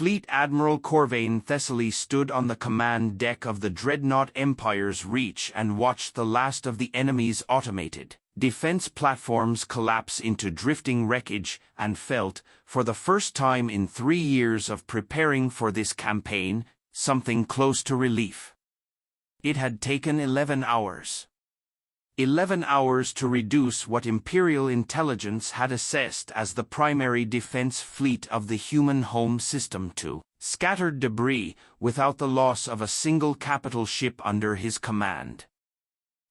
Fleet Admiral Corvain Thessaly stood on the command deck of the Dreadnot Empire's Reach and watched the last of the enemy's automated defense platforms collapse into drifting wreckage and felt, for the first time in 3 years of preparing for this campaign, something close to relief. It had taken 11 hours. 11 hours to reduce what Imperial intelligence had assessed as the primary defense fleet of the human home system to scattered debris without the loss of a single capital ship under his command.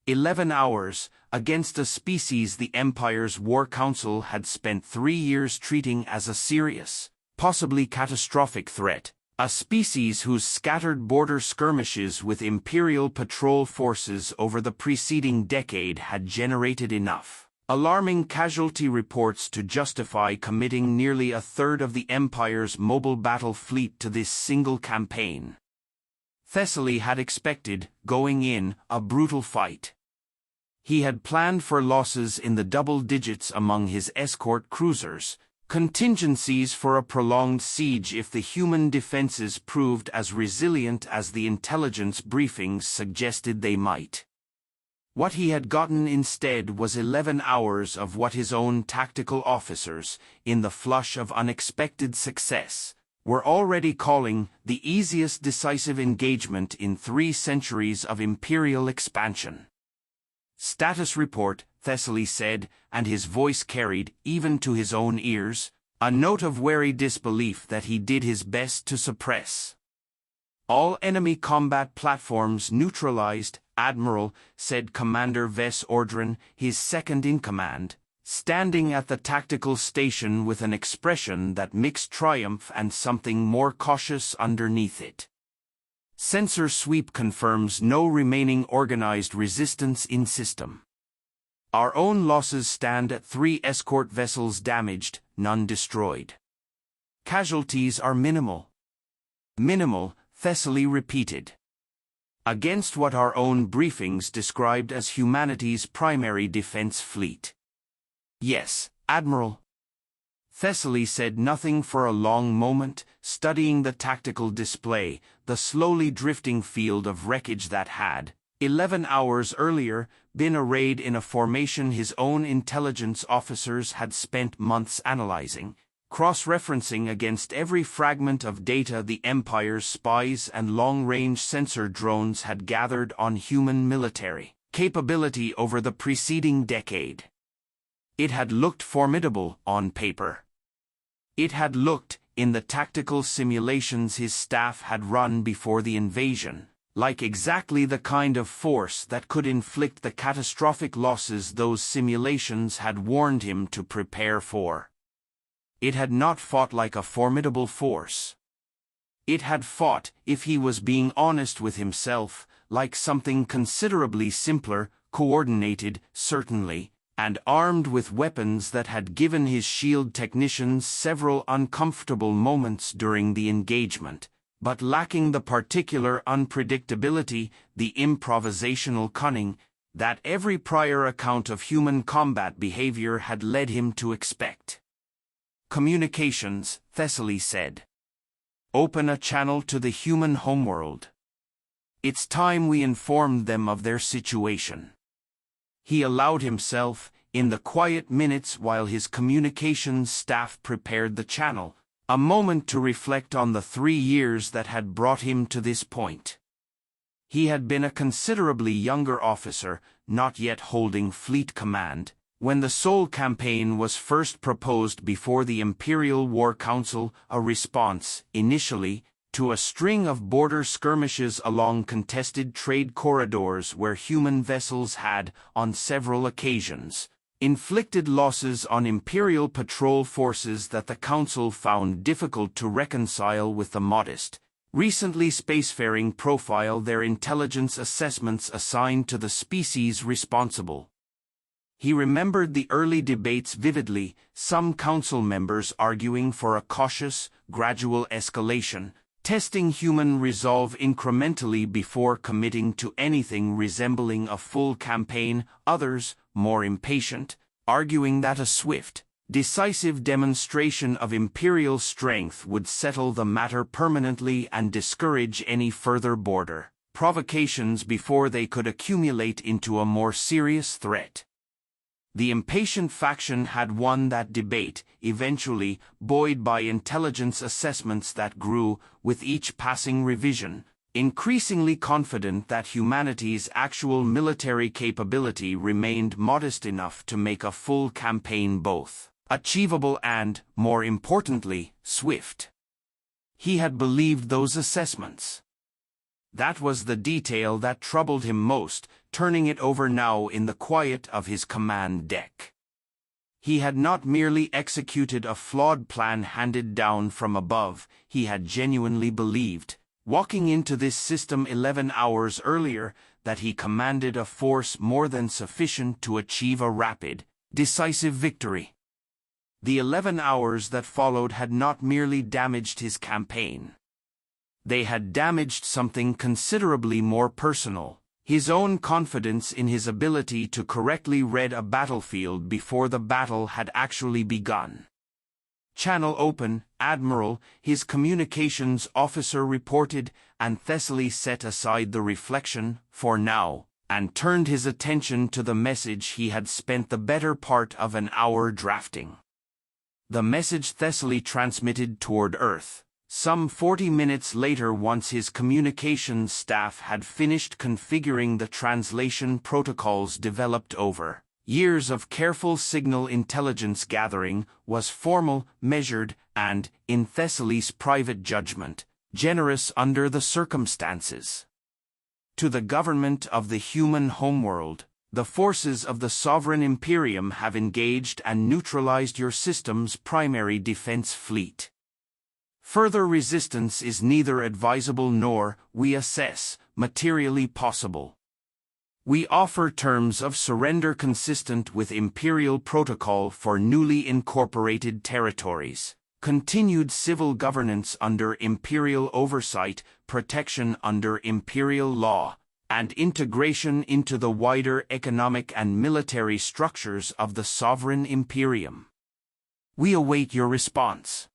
11 hours, against a species the Empire's War Council had spent 3 years treating as a serious, possibly catastrophic threat, a species whose scattered border skirmishes with Imperial patrol forces over the preceding decade had generated enough alarming casualty reports to justify committing nearly a third of the Empire's mobile battle fleet to this single campaign. Thessaly had expected, going in, a brutal fight. He had planned for losses in the double digits among his escort cruisers, contingencies for a prolonged siege if the human defenses proved as resilient as the intelligence briefings suggested they might. What he had gotten instead was 11 hours of what his own tactical officers, in the flush of unexpected success, were already calling the easiest decisive engagement in 3 centuries of Imperial expansion. "Status report," Thessaly said, and his voice carried, even to his own ears, a note of wary disbelief that he did his best to suppress. "All enemy combat platforms neutralized, Admiral," said Commander Ves Ordran, his second-in-command, standing at the tactical station with an expression that mixed triumph and something more cautious underneath it. "Sensor sweep confirms no remaining organized resistance in system. Our own losses stand at 3 escort vessels damaged, none destroyed. Casualties are minimal." "Minimal," Thessaly repeated. "Against what our own briefings described as humanity's primary defense fleet." "Yes, Admiral." Thessaly said nothing for a long moment, studying the tactical display, the slowly drifting field of wreckage that had, 11 hours earlier, been arrayed in a formation his own intelligence officers had spent months analyzing, cross-referencing against every fragment of data the Empire's spies and long-range sensor drones had gathered on human military capability over the preceding decade. It had looked formidable on paper. It had looked, in the tactical simulations his staff had run before the invasion, like exactly the kind of force that could inflict the catastrophic losses those simulations had warned him to prepare for. It had not fought like a formidable force. It had fought, if he was being honest with himself, like something considerably simpler, coordinated, certainly, and armed with weapons that had given his shield technicians several uncomfortable moments during the engagement, but lacking the particular unpredictability, the improvisational cunning, that every prior account of human combat behavior had led him to expect. "Communications," Thessaly said. "Open a channel to the human homeworld. It's time we informed them of their situation." He allowed himself, in the quiet minutes while his communications staff prepared the channel, a moment to reflect on the 3 years that had brought him to this point. He had been a considerably younger officer, not yet holding fleet command, when the Sol campaign was first proposed before the Imperial War Council, a response, initially, to a string of border skirmishes along contested trade corridors where human vessels had, on several occasions, inflicted losses on Imperial patrol forces that the Council found difficult to reconcile with the modest, recently spacefaring profile their intelligence assessments assigned to the species responsible. He remembered the early debates vividly, some Council members arguing for a cautious, gradual escalation, testing human resolve incrementally before committing to anything resembling a full campaign, others, more impatient, arguing that a swift, Decisive demonstration of Imperial strength would settle the matter permanently and discourage any further border provocations before they could accumulate into a more serious threat. The impatient faction had won that debate, eventually buoyed by intelligence assessments that grew with each passing revision, increasingly confident that humanity's actual military capability remained modest enough to make a full campaign both achievable and, more importantly, swift. He had believed those assessments. That was the detail that troubled him most, turning it over now in the quiet of his command deck. He had not merely executed a flawed plan handed down from above, he had genuinely believed, walking into this system 11 hours earlier, that he commanded a force more than sufficient to achieve a rapid, decisive victory. The 11 hours that followed had not merely damaged his campaign. They had damaged something considerably more personal, his own confidence in his ability to correctly read a battlefield before the battle had actually begun. "Channel open, Admiral," his communications officer reported, and Thessaly set aside the reflection, for now, and turned his attention to the message he had spent the better part of an hour drafting. The message Thessaly transmitted toward Earth, some 40 minutes later once his communications staff had finished configuring the translation protocols developed over years of careful signal intelligence gathering, was formal, measured, and, in Thessaly's private judgment, generous under the circumstances. To the government of the human homeworld, the forces of the Sovereign Imperium have engaged and neutralized your system's primary defense fleet. Further resistance is neither advisable nor, we assess, materially possible. We offer terms of surrender consistent with Imperial protocol for newly incorporated territories, continued civil governance under Imperial oversight, protection under Imperial law, and integration into the wider economic and military structures of the Sovereign Imperium. We await your response.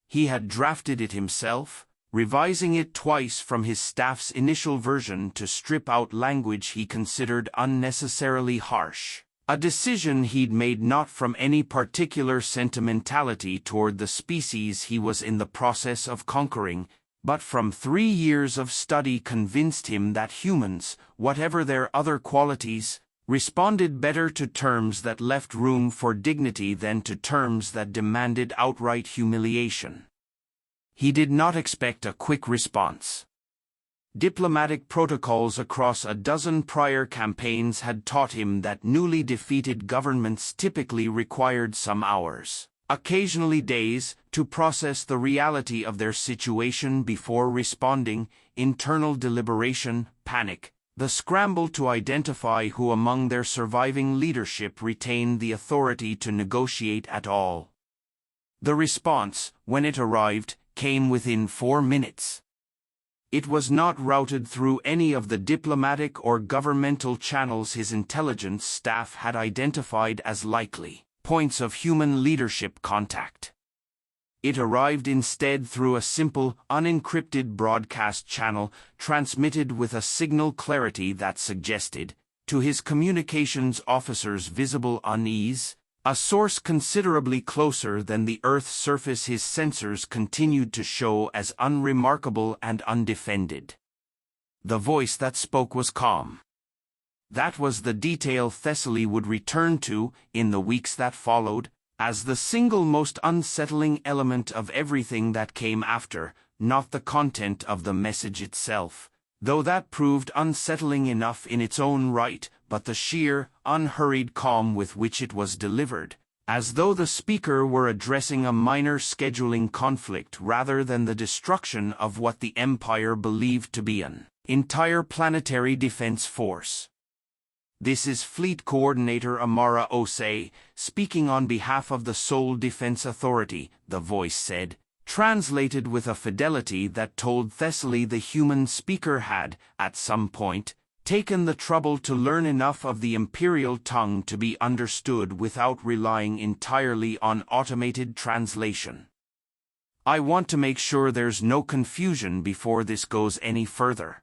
He had drafted it himself, revising it twice from his staff's initial version to strip out language he considered unnecessarily harsh, a decision he'd made not from any particular sentimentality toward the species he was in the process of conquering, but from 3 years of study convinced him that humans, whatever their other qualities, responded better to terms that left room for dignity than to terms that demanded outright humiliation. He did not expect a quick response. Diplomatic protocols across a dozen prior campaigns had taught him that newly defeated governments typically required some hours, occasionally days, to process the reality of their situation before responding. Internal deliberation, panic, the scramble to identify who among their surviving leadership retained the authority to negotiate at all. The response, when it arrived, came within 4 minutes. It was not routed through any of the diplomatic or governmental channels his intelligence staff had identified as likely points of human leadership contact. It arrived instead through a simple, unencrypted broadcast channel transmitted with a signal clarity that suggested, to his communications officer's visible unease, a source considerably closer than the Earth's surface his sensors continued to show as unremarkable and undefended. The voice that spoke was calm. That was the detail Thessaly would return to, in the weeks that followed, as the single most unsettling element of everything that came after, not the content of the message itself, though that proved unsettling enough in its own right, but the sheer, unhurried calm with which it was delivered, as though the speaker were addressing a minor scheduling conflict rather than the destruction of what the Empire believed to be an entire planetary defense force. "This is Fleet Coordinator Amara Oay, speaking on behalf of the Sole Defense Authority," the voice said, translated with a fidelity that told Thessaly the human speaker had, at some point, taken the trouble to learn enough of the Imperial tongue to be understood without relying entirely on automated translation. I want to make sure there's no confusion before this goes any further.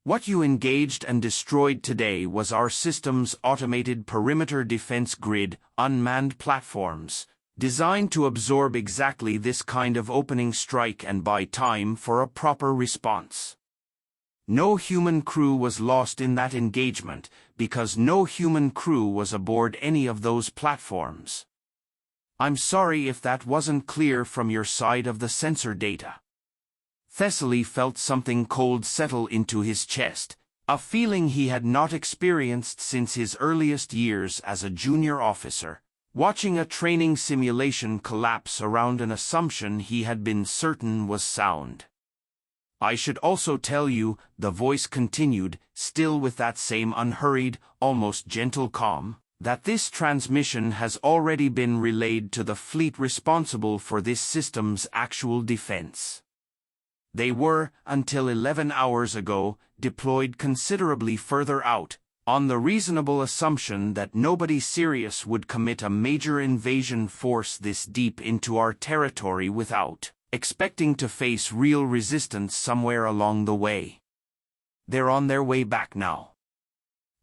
What you engaged and destroyed today was our system's automated perimeter defense grid, unmanned platforms, designed to absorb exactly this kind of opening strike and buy time for a proper response. No human crew was lost in that engagement, because no human crew was aboard any of those platforms. I'm sorry if that wasn't clear from your side of the sensor data. Thessaly felt something cold settle into his chest, a feeling he had not experienced since his earliest years as a junior officer, watching a training simulation collapse around an assumption he had been certain was sound. I should also tell you, the voice continued, still with that same unhurried, almost gentle calm, that this transmission has already been relayed to the fleet responsible for this system's actual defense. They were, until 11 hours ago, deployed considerably further out, on the reasonable assumption that nobody serious would commit a major invasion force this deep into our territory without expecting to face real resistance somewhere along the way. They're on their way back now.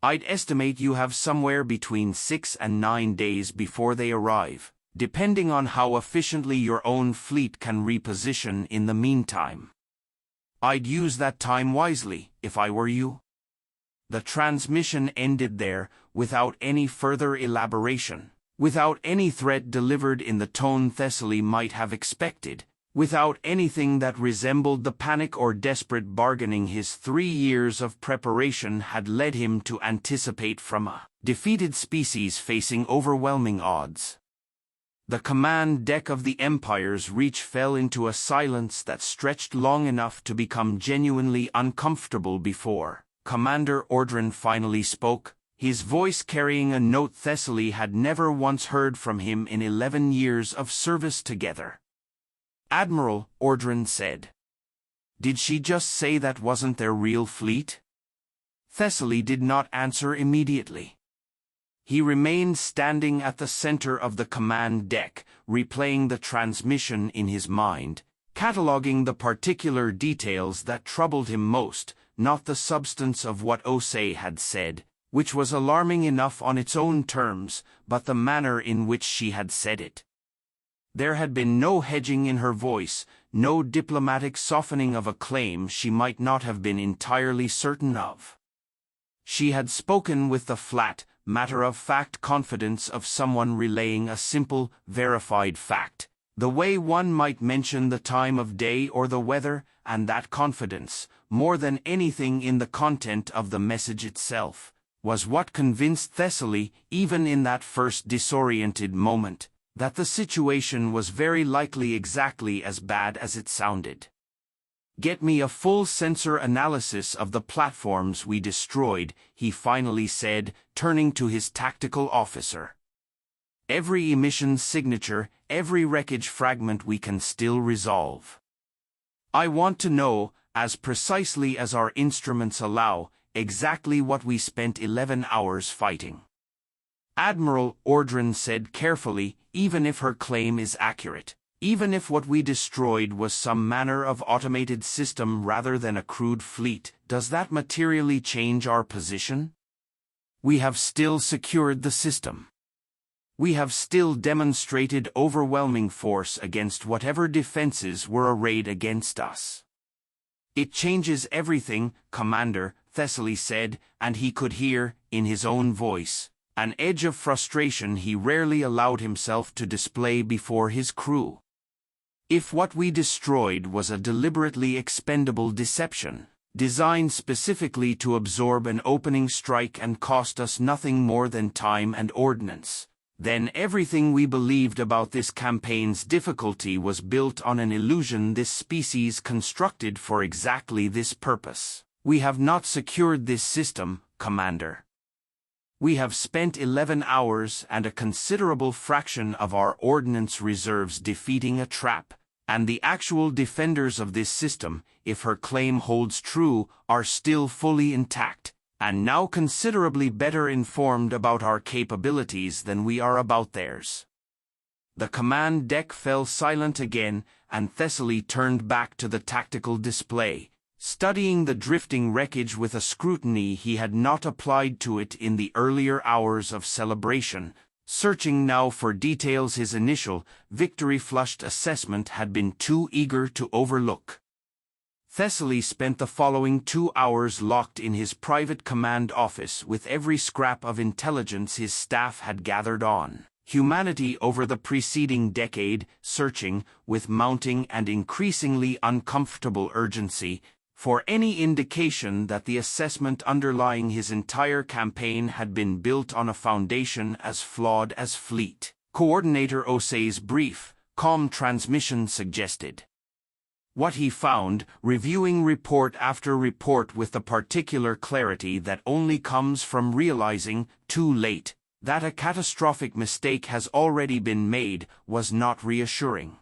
I'd estimate you have somewhere between 6 and 9 days before they arrive, depending on how efficiently your own fleet can reposition in the meantime. I'd use that time wisely, if I were you. The transmission ended there, without any further elaboration, without any threat delivered in the tone Thessaly might have expected, without anything that resembled the panic or desperate bargaining his 3 years of preparation had led him to anticipate from a defeated species facing overwhelming odds. The command deck of the Empire's Reach fell into a silence that stretched long enough to become genuinely uncomfortable before Commander Ordrin finally spoke, his voice carrying a note Thessaly had never once heard from him in 11 years of service together. "Admiral," Ordrin said. "Did she just say that wasn't their real fleet?" Thessaly did not answer immediately. He remained standing at the center of the command deck, replaying the transmission in his mind, cataloging the particular details that troubled him most, not the substance of what Oay had said, which was alarming enough on its own terms, but the manner in which she had said it. There had been no hedging in her voice, no diplomatic softening of a claim she might not have been entirely certain of. She had spoken with the flat, matter-of-fact confidence of someone relaying a simple, verified fact, the way one might mention the time of day or the weather, and that confidence, more than anything in the content of the message itself, was what convinced Thessaly, even in that first disoriented moment, that the situation was very likely exactly as bad as it sounded. "Get me a full sensor analysis of the platforms we destroyed," he finally said, turning to his tactical officer. "Every emission signature, every wreckage fragment we can still resolve. I want to know, as precisely as our instruments allow, exactly what we spent 11 hours fighting." "Admiral," Ordrin said carefully, "even if her claim is accurate, even if what we destroyed was some manner of automated system rather than a crude fleet, does that materially change our position? We have still secured the system. We have still demonstrated overwhelming force against whatever defenses were arrayed against us." "It changes everything, Commander," Thessaly said, and he could hear, in his own voice, an edge of frustration he rarely allowed himself to display before his crew. "If what we destroyed was a deliberately expendable deception, designed specifically to absorb an opening strike and cost us nothing more than time and ordnance, then everything we believed about this campaign's difficulty was built on an illusion this species constructed for exactly this purpose. We have not secured this system, Commander. We have spent 11 hours and a considerable fraction of our ordnance reserves defeating a trap, and the actual defenders of this system, if her claim holds true, are still fully intact, and now considerably better informed about our capabilities than we are about theirs." The command deck fell silent again, and Thessaly turned back to the tactical display, studying the drifting wreckage with a scrutiny he had not applied to it in the earlier hours of celebration, searching now for details his initial, victory-flushed assessment had been too eager to overlook. Thessaly spent the following 2 hours locked in his private command office with every scrap of intelligence his staff had gathered on humanity over the preceding decade, searching, with mounting and increasingly uncomfortable urgency, for any indication that the assessment underlying his entire campaign had been built on a foundation as flawed as Fleet Coordinator Oay's brief, calm transmission suggested. What he found, reviewing report after report with the particular clarity that only comes from realizing, too late, that a catastrophic mistake has already been made, was not reassuring.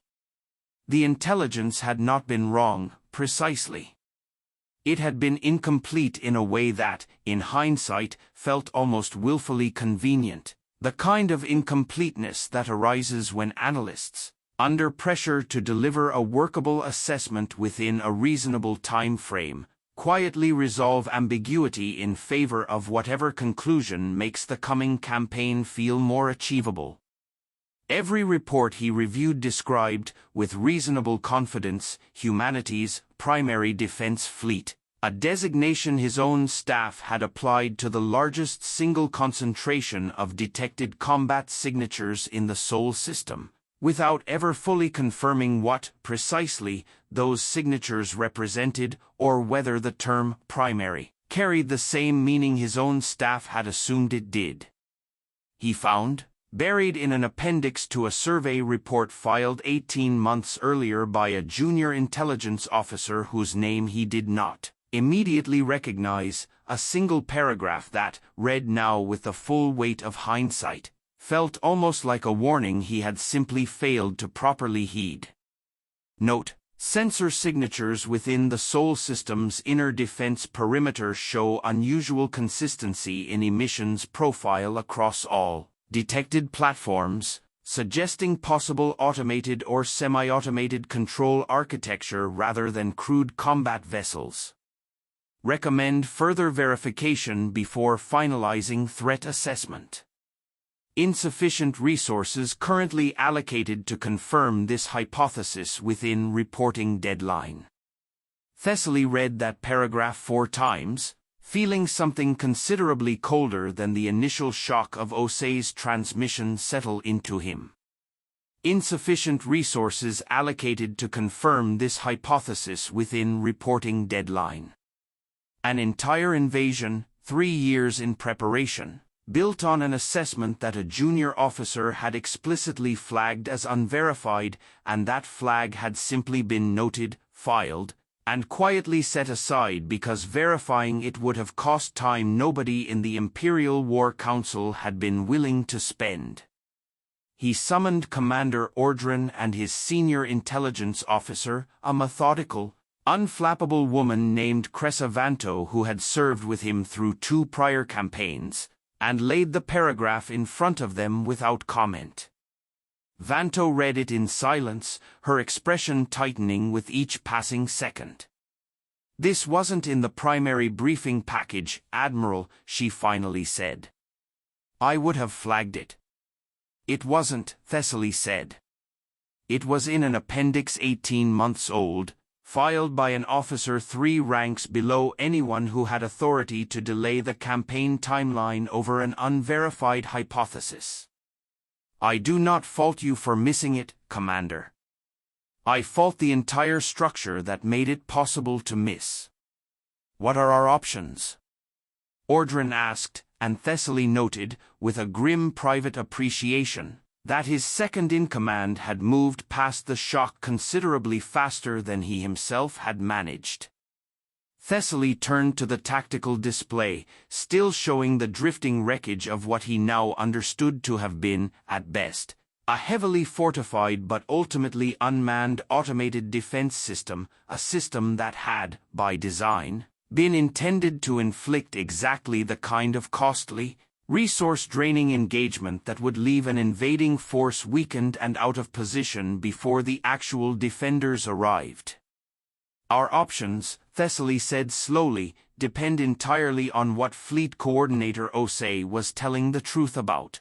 The intelligence had not been wrong, precisely. It had been incomplete in a way that, in hindsight, felt almost willfully convenient, the kind of incompleteness that arises when analysts, under pressure to deliver a workable assessment within a reasonable time frame, quietly resolve ambiguity in favor of whatever conclusion makes the coming campaign feel more achievable. Every report he reviewed described, with reasonable confidence, humanity's primary defense fleet, a designation his own staff had applied to the largest single concentration of detected combat signatures in the Sol system, without ever fully confirming what, precisely, those signatures represented, or whether the term primary carried the same meaning his own staff had assumed it did. He found, buried in an appendix to a survey report filed 18 months earlier by a junior intelligence officer whose name he did not immediately recognize, a single paragraph that, read now with the full weight of hindsight, felt almost like a warning he had simply failed to properly heed. Note: sensor signatures within the Sol system's inner defense perimeter show unusual consistency in emissions profile across all detected platforms, suggesting possible automated or semi-automated control architecture rather than crude combat vessels. Recommend further verification before finalizing threat assessment. Insufficient resources currently allocated to confirm this hypothesis within reporting deadline. Thessaly read that paragraph 4 times, feeling something considerably colder than the initial shock of Oay's transmission settle into him. Insufficient resources allocated to confirm this hypothesis within reporting deadline. An entire invasion, 3 years in preparation, built on an assessment that a junior officer had explicitly flagged as unverified, and that flag had simply been noted, filed, and quietly set aside because verifying it would have cost time nobody in the Imperial War Council had been willing to spend. He summoned Commander Ordran and his senior intelligence officer, a methodical, unflappable woman named Cressa Vanto who had served with him through 2 prior campaigns, and laid the paragraph in front of them without comment. Vanto read it in silence, her expression tightening with each passing second. "This wasn't in the primary briefing package, Admiral," she finally said. "I would have flagged it." "It wasn't," Thessaly said. "It was in an appendix 18 months old, filed by an officer 3 ranks below anyone who had authority to delay the campaign timeline over an unverified hypothesis. I do not fault you for missing it, Commander. I fault the entire structure that made it possible to miss." "What are our options?" Ordran asked, and Thessaly noted, with a grim private appreciation, that his second-in-command had moved past the shock considerably faster than he himself had managed. Thessaly turned to the tactical display, still showing the drifting wreckage of what he now understood to have been, at best, a heavily fortified but ultimately unmanned automated defense system, a system that had, by design, been intended to inflict exactly the kind of costly, resource-draining engagement that would leave an invading force weakened and out of position before the actual defenders arrived. Our options, Thessaly said slowly, depend entirely on what Fleet Coordinator Oay was telling the truth about.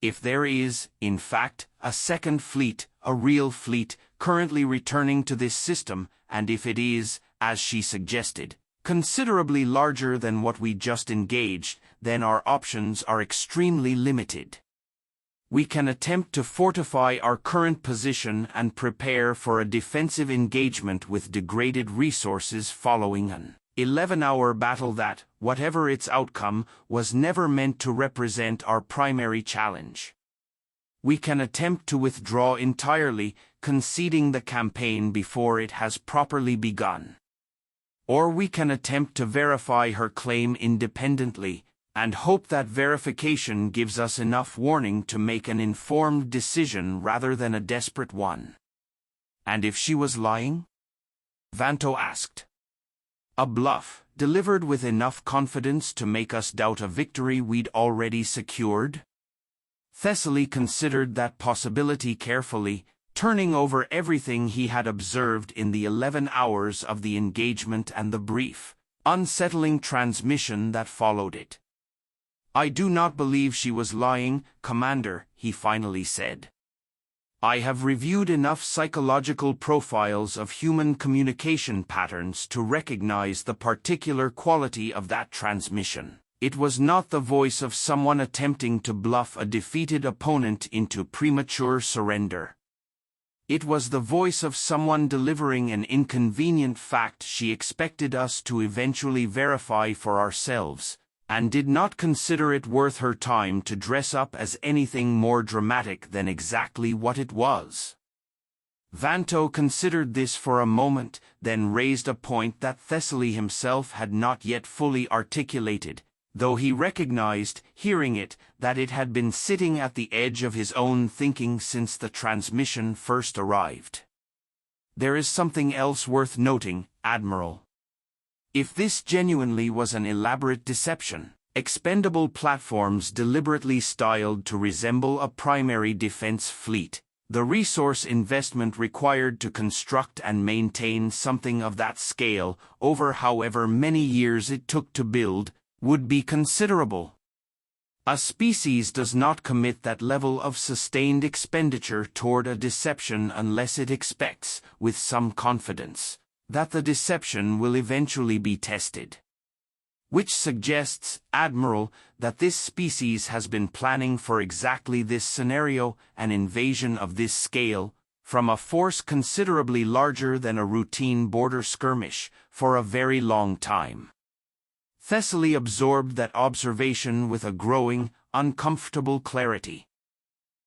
If there is, in fact, a second fleet, a real fleet, currently returning to this system, and if it is, as she suggested, considerably larger than what we just engaged, then our options are extremely limited. We can attempt to fortify our current position and prepare for a defensive engagement with degraded resources following an 11-hour battle that, whatever its outcome, was never meant to represent our primary challenge. We can attempt to withdraw entirely, conceding the campaign before it has properly begun. Or we can attempt to verify her claim independently, and hope that verification gives us enough warning to make an informed decision rather than a desperate one. And if she was lying? Vanto asked. A bluff, delivered with enough confidence to make us doubt a victory we'd already secured? Thessaly considered that possibility carefully, turning over everything he had observed in the 11 hours of the engagement and the brief, unsettling transmission that followed it. I do not believe she was lying, Commander, he finally said. I have reviewed enough psychological profiles of human communication patterns to recognize the particular quality of that transmission. It was not the voice of someone attempting to bluff a defeated opponent into premature surrender. It was the voice of someone delivering an inconvenient fact she expected us to eventually verify for ourselves, and did not consider it worth her time to dress up as anything more dramatic than exactly what it was. Vanto considered this for a moment, then raised a point that Thessaly himself had not yet fully articulated, though he recognized, hearing it, that it had been sitting at the edge of his own thinking since the transmission first arrived. There is something else worth noting, Admiral. If this genuinely was an elaborate deception, expendable platforms deliberately styled to resemble a primary defense fleet, the resource investment required to construct and maintain something of that scale over however many years it took to build, would be considerable. A species does not commit that level of sustained expenditure toward a deception unless it expects, with some confidence, that the deception will eventually be tested. Which suggests, Admiral, that this species has been planning for exactly this scenario, an invasion of this scale, from a force considerably larger than a routine border skirmish, for a very long time. Thessaly absorbed that observation with a growing, uncomfortable clarity.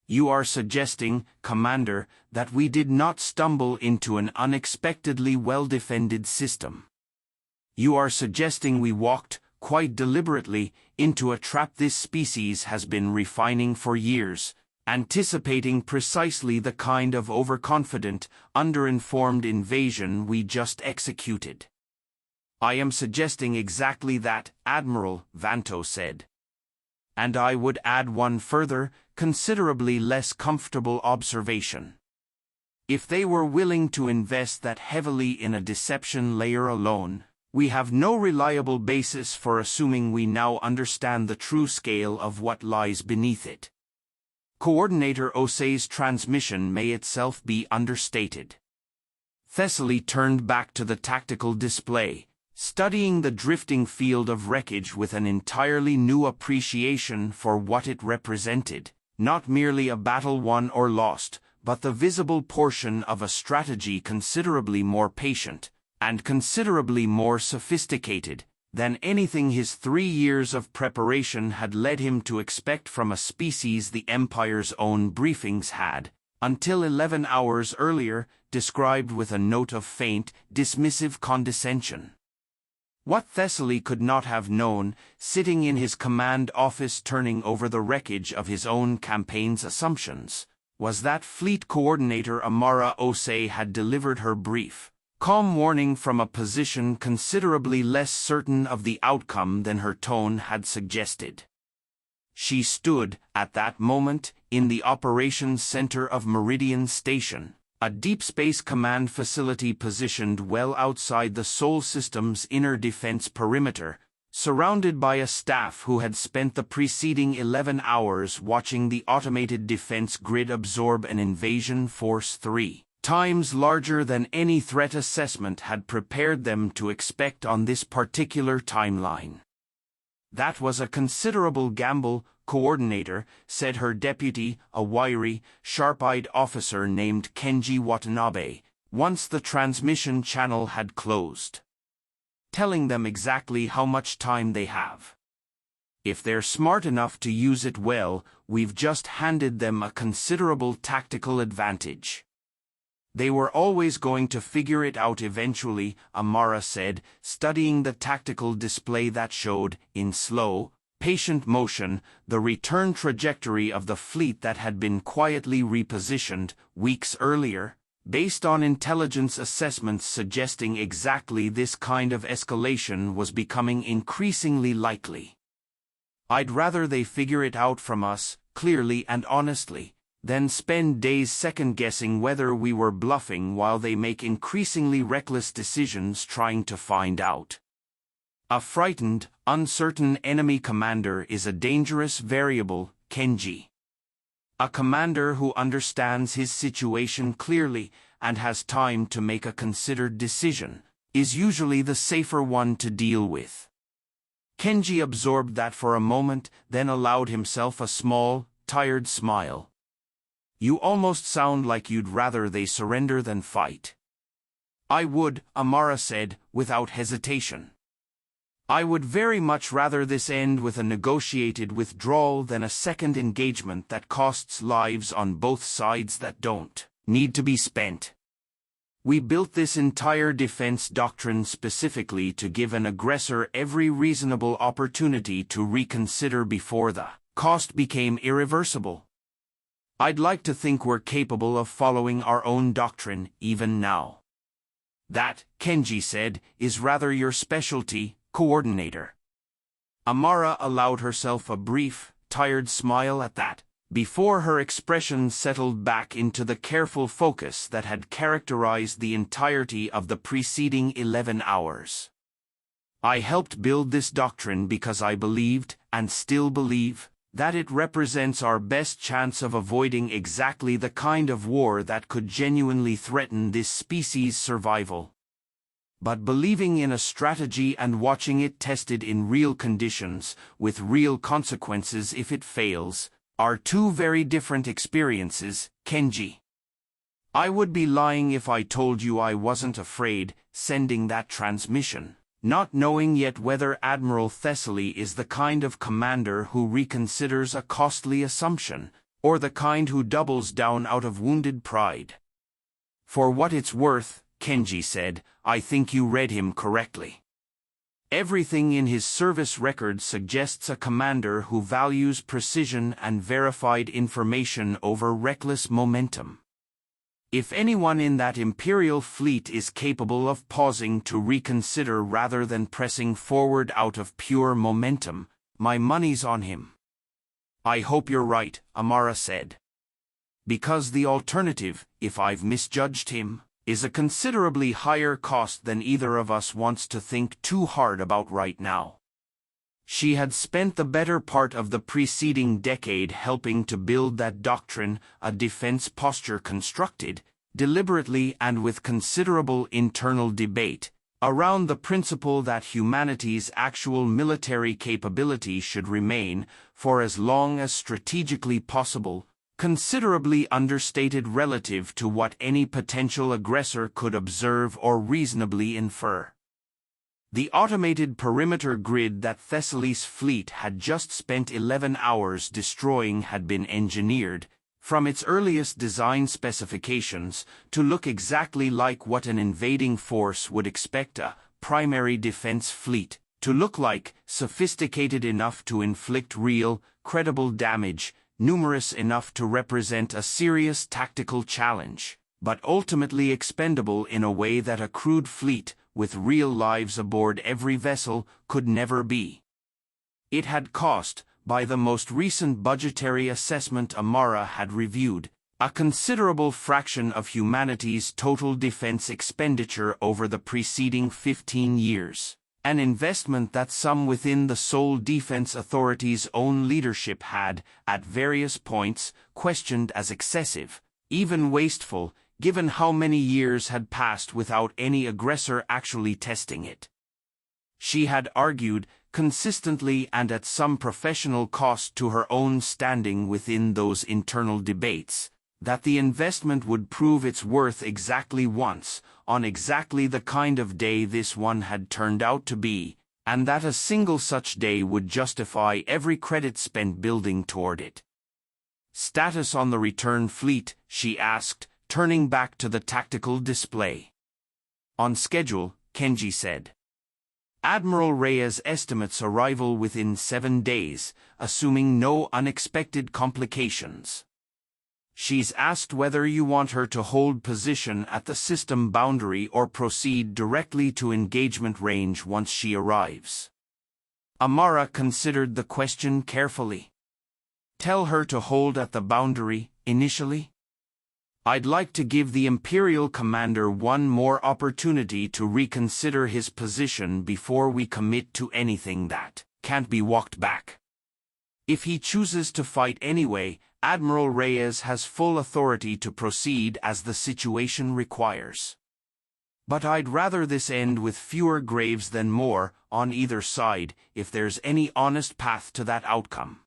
You are suggesting, Commander, that we did not stumble into an unexpectedly well-defended system. You are suggesting we walked, quite deliberately, into a trap this species has been refining for years, anticipating precisely the kind of overconfident, underinformed invasion we just executed. I am suggesting exactly that, Admiral, Vanto said. And I would add one further, considerably less comfortable observation. If they were willing to invest that heavily in a deception layer alone, we have no reliable basis for assuming we now understand the true scale of what lies beneath it. Coordinator Oay's transmission may itself be understated. Thessaly turned back to the tactical display, studying the drifting field of wreckage with an entirely new appreciation for what it represented, not merely a battle won or lost, but the visible portion of a strategy considerably more patient, and considerably more sophisticated, than anything his 3 years of preparation had led him to expect from a species the Empire's own briefings had, until 11 hours earlier, described with a note of faint, dismissive condescension. What Thessaly could not have known, sitting in his command office turning over the wreckage of his own campaign's assumptions, was that Fleet Coordinator Amara Oay had delivered her brief, calm warning from a position considerably less certain of the outcome than her tone had suggested. She stood, at that moment, in the operations center of Meridian Station, a deep space command facility positioned well outside the Sol system's inner defense perimeter, surrounded by a staff who had spent the preceding 11 hours watching the automated defense grid absorb an invasion force 3 times larger than any threat assessment had prepared them to expect on this particular timeline. That was a considerable gamble, Coordinator, said her deputy, a wiry, sharp-eyed officer named Kenji Watanabe, once the transmission channel had closed. Telling them exactly how much time they have. If they're smart enough to use it well, we've just handed them a considerable tactical advantage. They were always going to figure it out eventually, Amara said, studying the tactical display that showed, in slow, patient motion, the return trajectory of the fleet that had been quietly repositioned, weeks earlier, based on intelligence assessments suggesting exactly this kind of escalation was becoming increasingly likely. I'd rather they figure it out from us, clearly and honestly, then spend days second-guessing whether we were bluffing while they make increasingly reckless decisions trying to find out. A frightened, uncertain enemy commander is a dangerous variable, Kenji. A commander who understands his situation clearly and has time to make a considered decision is usually the safer one to deal with. Kenji absorbed that for a moment, then allowed himself a small, tired smile. You almost sound like you'd rather they surrender than fight. I would, Amara said, without hesitation. I would very much rather this end with a negotiated withdrawal than a second engagement that costs lives on both sides that don't need to be spent. We built this entire defense doctrine specifically to give an aggressor every reasonable opportunity to reconsider before the cost became irreversible. I'd like to think we're capable of following our own doctrine even now. That, Kenji said, is rather your specialty, Coordinator. Amara allowed herself a brief, tired smile at that, before her expression settled back into the careful focus that had characterized the entirety of the preceding 11 hours. I helped build this doctrine because I believed, and still believe, that it represents our best chance of avoiding exactly the kind of war that could genuinely threaten this species' survival. But believing in a strategy and watching it tested in real conditions, with real consequences if it fails, are two very different experiences, Kenji. I would be lying if I told you I wasn't afraid, sending that transmission. Not knowing yet whether Admiral Thessaly is the kind of commander who reconsiders a costly assumption, or the kind who doubles down out of wounded pride. For what it's worth, Kenji said, I think you read him correctly. Everything in his service record suggests a commander who values precision and verified information over reckless momentum. If anyone in that Imperial fleet is capable of pausing to reconsider rather than pressing forward out of pure momentum, my money's on him. I hope you're right, Amara said. Because the alternative, if I've misjudged him, is a considerably higher cost than either of us wants to think too hard about right now. She had spent the better part of the preceding decade helping to build that doctrine, a defense posture constructed, deliberately and with considerable internal debate, around the principle that humanity's actual military capability should remain, for as long as strategically possible, considerably understated relative to what any potential aggressor could observe or reasonably infer. The automated perimeter grid that Thessaly's fleet had just spent 11 hours destroying had been engineered, from its earliest design specifications, to look exactly like what an invading force would expect a primary defense fleet to look like, sophisticated enough to inflict real, credible damage, numerous enough to represent a serious tactical challenge, but ultimately expendable in a way that a crewed fleet, with real lives aboard every vessel, could never be. It had cost, by the most recent budgetary assessment Amara had reviewed, a considerable fraction of humanity's total defense expenditure over the preceding 15 years, an investment that some within the Seoul Defense Authority's own leadership had, at various points, questioned as excessive, even wasteful, given how many years had passed without any aggressor actually testing it. She had argued, consistently and at some professional cost to her own standing within those internal debates, that the investment would prove its worth exactly once, on exactly the kind of day this one had turned out to be, and that a single such day would justify every credit spent building toward it. Status on the return fleet, she asked, turning back to the tactical display. On schedule, Kenji said. Admiral Oay's estimates arrival within 7 days, assuming no unexpected complications. She's asked whether you want her to hold position at the system boundary or proceed directly to engagement range once she arrives. Amara considered the question carefully. Tell her to hold at the boundary, initially? I'd like to give the Imperial commander one more opportunity to reconsider his position before we commit to anything that can't be walked back. If he chooses to fight anyway, Admiral Reyes has full authority to proceed as the situation requires. But I'd rather this end with fewer graves than more, on either side, if there's any honest path to that outcome.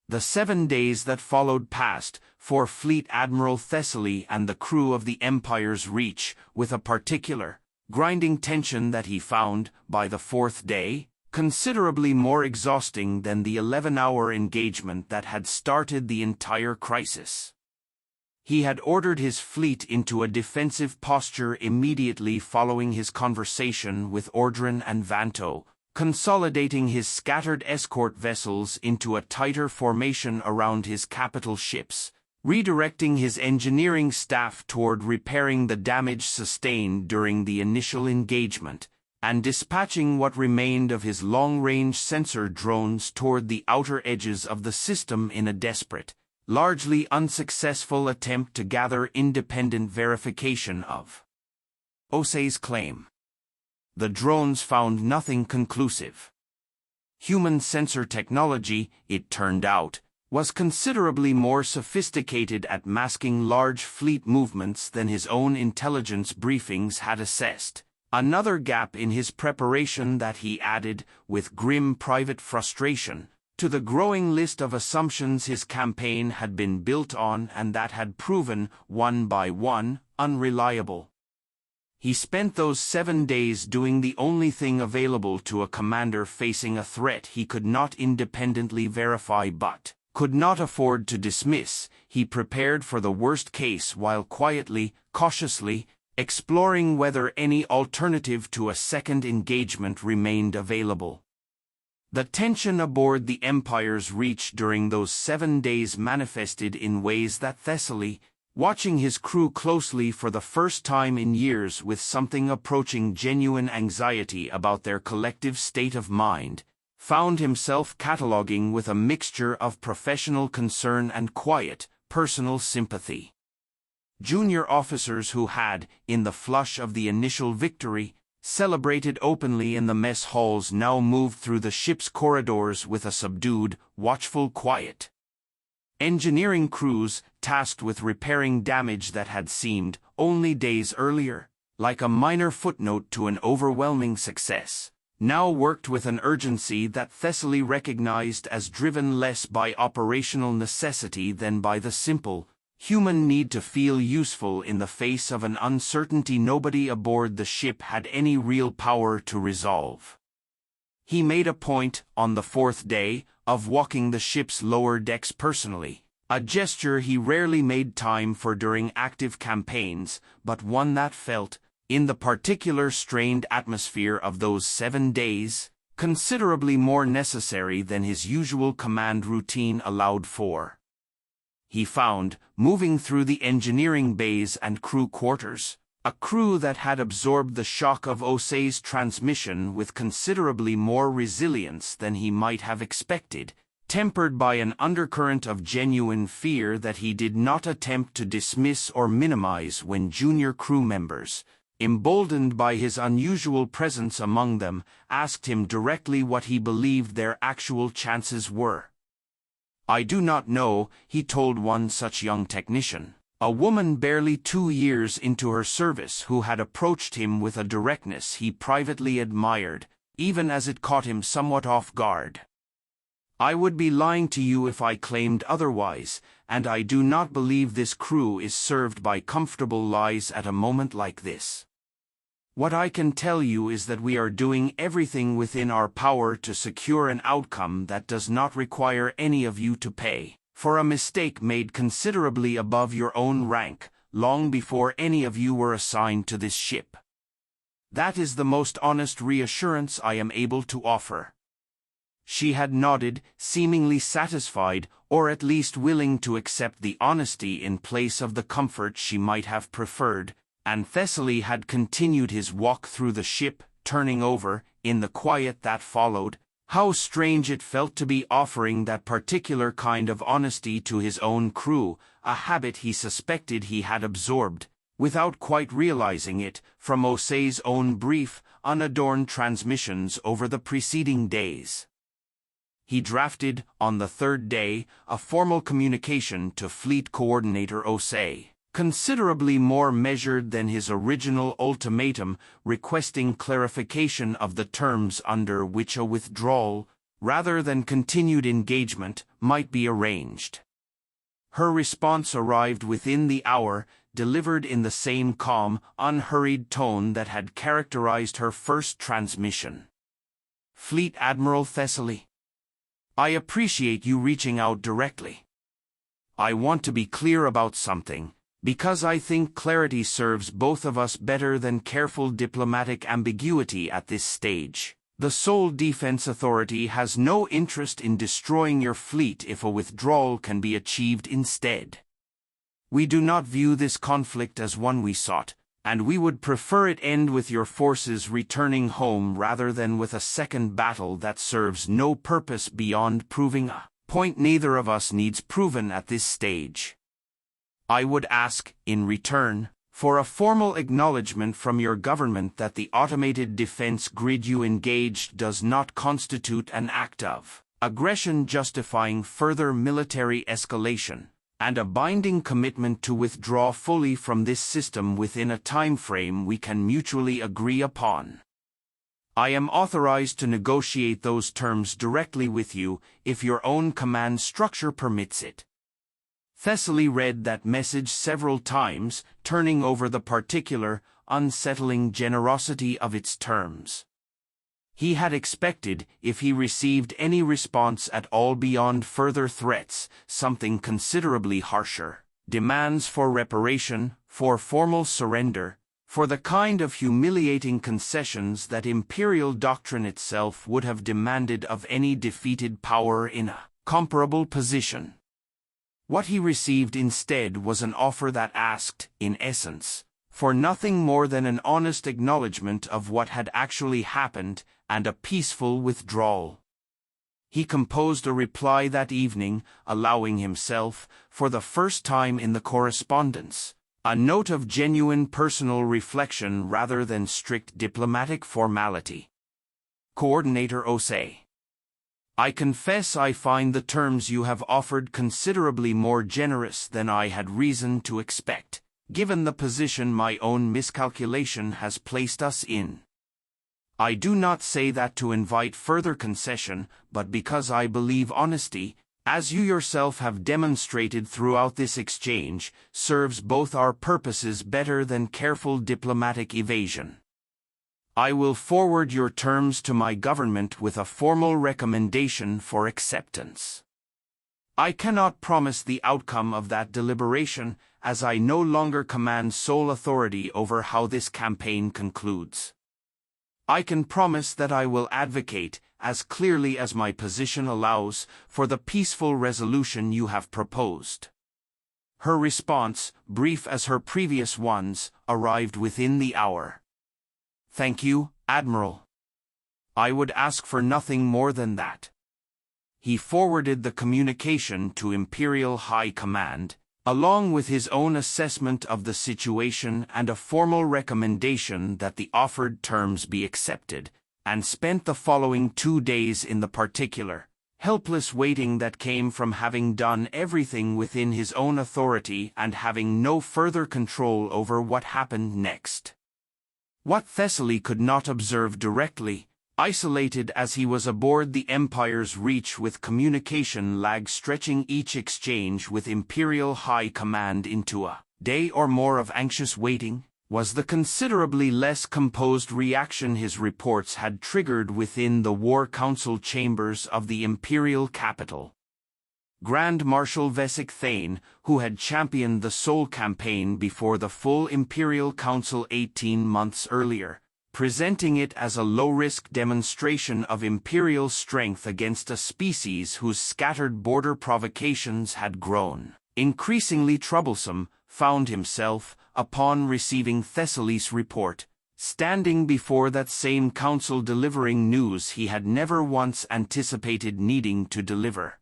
The 7 days that followed passed, for Fleet Admiral Thessaly and the crew of the Empire's Reach, with a particular, grinding tension that he found, by the 4th day, considerably more exhausting than the 11-hour engagement that had started the entire crisis. He had ordered his fleet into a defensive posture immediately following his conversation with Ordran and Vanto, consolidating his scattered escort vessels into a tighter formation around his capital ships, redirecting his engineering staff toward repairing the damage sustained during the initial engagement, and dispatching what remained of his long-range sensor drones toward the outer edges of the system in a desperate, largely unsuccessful attempt to gather independent verification of Oay's claim. The drones found nothing conclusive. Human sensor technology, it turned out, was considerably more sophisticated at masking large fleet movements than his own intelligence briefings had assessed, another gap in his preparation that he added, with grim private frustration, to the growing list of assumptions his campaign had been built on and that had proven, one by one, unreliable. He spent those 7 days doing the only thing available to a commander facing a threat he could not independently verify but could not afford to dismiss. He prepared for the worst case while quietly, cautiously, exploring whether any alternative to a second engagement remained available. The tension aboard the Empire's Reach during those 7 days manifested in ways that Thessaly, watching his crew closely for the first time in years with something approaching genuine anxiety about their collective state of mind, found himself cataloging with a mixture of professional concern and quiet, personal sympathy. Junior officers who had, in the flush of the initial victory, celebrated openly in the mess halls now moved through the ship's corridors with a subdued, watchful quiet. Engineering crews, tasked with repairing damage that had seemed, only days earlier, like a minor footnote to an overwhelming success, now worked with an urgency that Thessaly recognized as driven less by operational necessity than by the simple, human need to feel useful in the face of an uncertainty nobody aboard the ship had any real power to resolve. He made a point, on the 4th day, of walking the ship's lower decks personally, a gesture he rarely made time for during active campaigns, but one that felt, in the particular strained atmosphere of those 7 days, considerably more necessary than his usual command routine allowed for. he found, moving through the engineering bays and crew quarters. A crew that had absorbed the shock of Oay's transmission with considerably more resilience than he might have expected, tempered by an undercurrent of genuine fear that he did not attempt to dismiss or minimize when junior crew members, emboldened by his unusual presence among them, asked him directly what he believed their actual chances were. "I do not know," he told one such young technician, a woman barely 2 years into her service who had approached him with a directness he privately admired, even as it caught him somewhat off guard. "I would be lying to you if I claimed otherwise, and I do not believe this crew is served by comfortable lies at a moment like this. What I can tell you is that we are doing everything within our power to secure an outcome that does not require any of you to pay for a mistake made considerably above your own rank, long before any of you were assigned to this ship. That is the most honest reassurance I am able to offer." She had nodded, seemingly satisfied, or at least willing to accept the honesty in place of the comfort she might have preferred, and Thessaly had continued his walk through the ship, turning over, in the quiet that followed, how strange it felt to be offering that particular kind of honesty to his own crew, a habit he suspected he had absorbed, without quite realizing it, from Oay's own brief, unadorned transmissions over the preceding days. He drafted, on the third day, a formal communication to Fleet Coordinator Oay, considerably more measured than his original ultimatum, requesting clarification of the terms under which a withdrawal, rather than continued engagement, might be arranged. Her response arrived within the hour, delivered in the same calm, unhurried tone that had characterized her first transmission. "Fleet Admiral Thessaly, I appreciate you reaching out directly. I want to be clear about something, because I think clarity serves both of us better than careful diplomatic ambiguity at this stage. The Sole Defense Authority has no interest in destroying your fleet if a withdrawal can be achieved instead. We do not view this conflict as one we sought, and we would prefer it end with your forces returning home rather than with a second battle that serves no purpose beyond proving a point neither of us needs proven at this stage. I would ask, in return, for a formal acknowledgement from your government that the automated defense grid you engaged does not constitute an act of aggression justifying further military escalation, and a binding commitment to withdraw fully from this system within a time frame we can mutually agree upon. I am authorized to negotiate those terms directly with you if your own command structure permits it." Thessaly read that message several times, turning over the particular, unsettling generosity of its terms. He had expected, if he received any response at all beyond further threats, something considerably harsher, demands for reparation, for formal surrender, for the kind of humiliating concessions that imperial doctrine itself would have demanded of any defeated power in a comparable position. What he received instead was an offer that asked, in essence, for nothing more than an honest acknowledgement of what had actually happened, and a peaceful withdrawal. He composed a reply that evening, allowing himself, for the first time in the correspondence, a note of genuine personal reflection rather than strict diplomatic formality. Coordinator Oay, I confess I find the terms you have offered considerably more generous than I had reason to expect, given the position my own miscalculation has placed us in. I do not say that to invite further concession, but because I believe honesty, as you yourself have demonstrated throughout this exchange, serves both our purposes better than careful diplomatic evasion. I will forward your terms to my government with a formal recommendation for acceptance. I cannot promise the outcome of that deliberation, as I no longer command sole authority over how this campaign concludes. I can promise that I will advocate, as clearly as my position allows, for the peaceful resolution you have proposed. Her response, brief as her previous ones, arrived within the hour. "Thank you, Admiral. I would ask for nothing more than that." He forwarded the communication to Imperial High Command, along with his own assessment of the situation and a formal recommendation that the offered terms be accepted, and spent the following 2 days in the particular, helpless waiting that came from having done everything within his own authority and having no further control over what happened next. What Thessaly could not observe directly, isolated as he was aboard the Empire's reach with communication lag stretching each exchange with Imperial High Command into a day or more of anxious waiting, was the considerably less composed reaction his reports had triggered within the War Council chambers of the Imperial capital. Grand Marshal Vesic Thane, who had championed the Sol campaign before the full Imperial Council 18 months earlier, presenting it as a low-risk demonstration of Imperial strength against a species whose scattered border provocations had grown increasingly troublesome, found himself, upon receiving Thessaly's report, standing before that same council delivering news he had never once anticipated needing to deliver.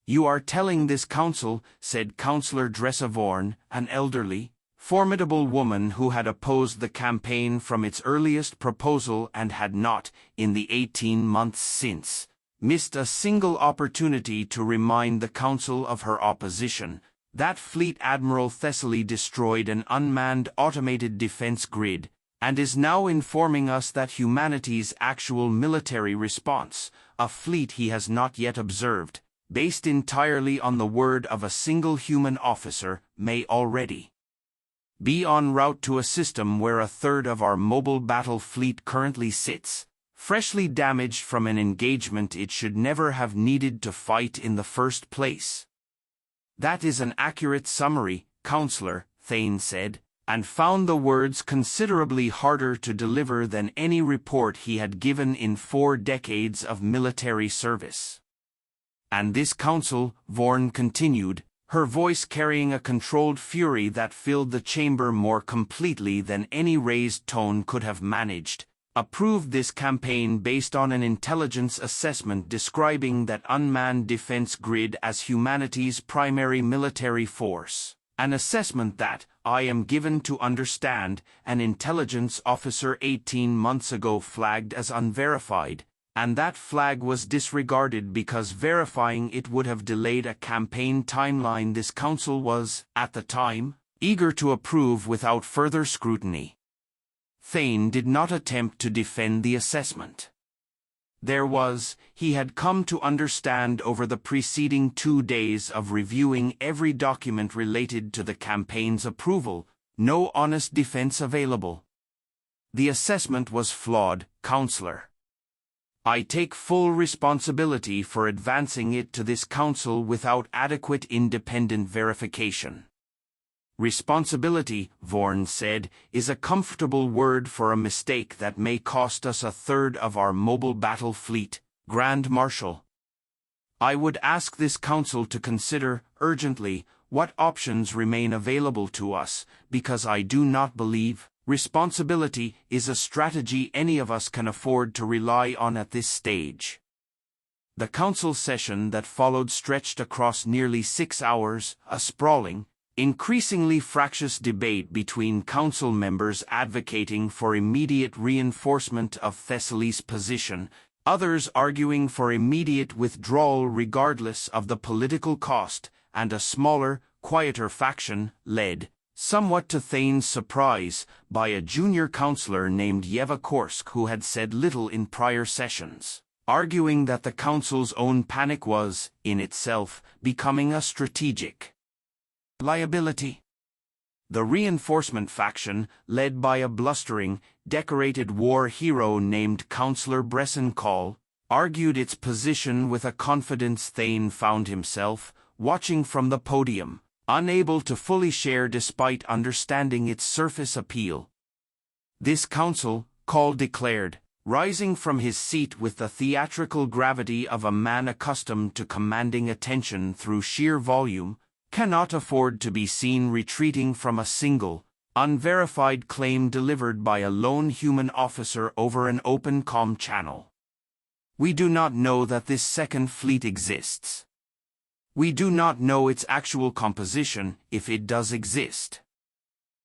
"You are telling this council," said Councillor Dressavorn, an elderly, formidable woman who had opposed the campaign from its earliest proposal and had not, in the 18 months since, missed a single opportunity to remind the council of her opposition, that Fleet Admiral Thessaly destroyed an unmanned automated defense grid, and is now informing us that humanity's actual military response, a fleet he has not yet observed, based entirely on the word of a single human officer, may already be en route to a system where a third of our mobile battle fleet currently sits, freshly damaged from an engagement it should never have needed to fight in the first place." "That is an accurate summary," Councillor Thane said, and found the words considerably harder to deliver than any report he had given in 4 decades of military service. "And this council," Vorn continued, her voice carrying a controlled fury that filled the chamber more completely than any raised tone could have managed, approved this campaign based on an intelligence assessment describing that unmanned defense grid as humanity's primary military force, an assessment that, I am given to understand, an intelligence officer 18 months ago flagged as unverified, and that flag was disregarded because verifying it would have delayed a campaign timeline this council was, at the time, eager to approve without further scrutiny." Thane did not attempt to defend the assessment. There was, he had come to understand over the preceding 2 days of reviewing every document related to the campaign's approval, no honest defense available. "The assessment was flawed, Councillor. I take full responsibility for advancing it to this council without adequate independent verification." "Responsibility," Vorn said, "is a comfortable word for a mistake that may cost us a third of our mobile battle fleet, Grand Marshal. I would ask this council to consider, urgently, what options remain available to us, because I do not believe responsibility is a strategy any of us can afford to rely on at this stage." The council session that followed stretched across nearly 6 hours, a sprawling, increasingly fractious debate between council members advocating for immediate reinforcement of Thessaly's position, others arguing for immediate withdrawal regardless of the political cost, and a smaller, quieter faction, led, somewhat to Thane's surprise, by a junior councillor named Yeva Korsk who had said little in prior sessions, arguing that the council's own panic was, in itself, becoming a strategic liability. The reinforcement faction, led by a blustering, decorated war hero named Councillor Bresson Call, argued its position with a confidence Thane found himself, watching from the podium, unable to fully share despite understanding its surface appeal. "This council," Call declared, rising from his seat with the theatrical gravity of a man accustomed to commanding attention through sheer volume, cannot afford to be seen retreating from a single, unverified claim delivered by a lone human officer over an open comm channel. We do not know that this second fleet exists. We do not know its actual composition, if it does exist.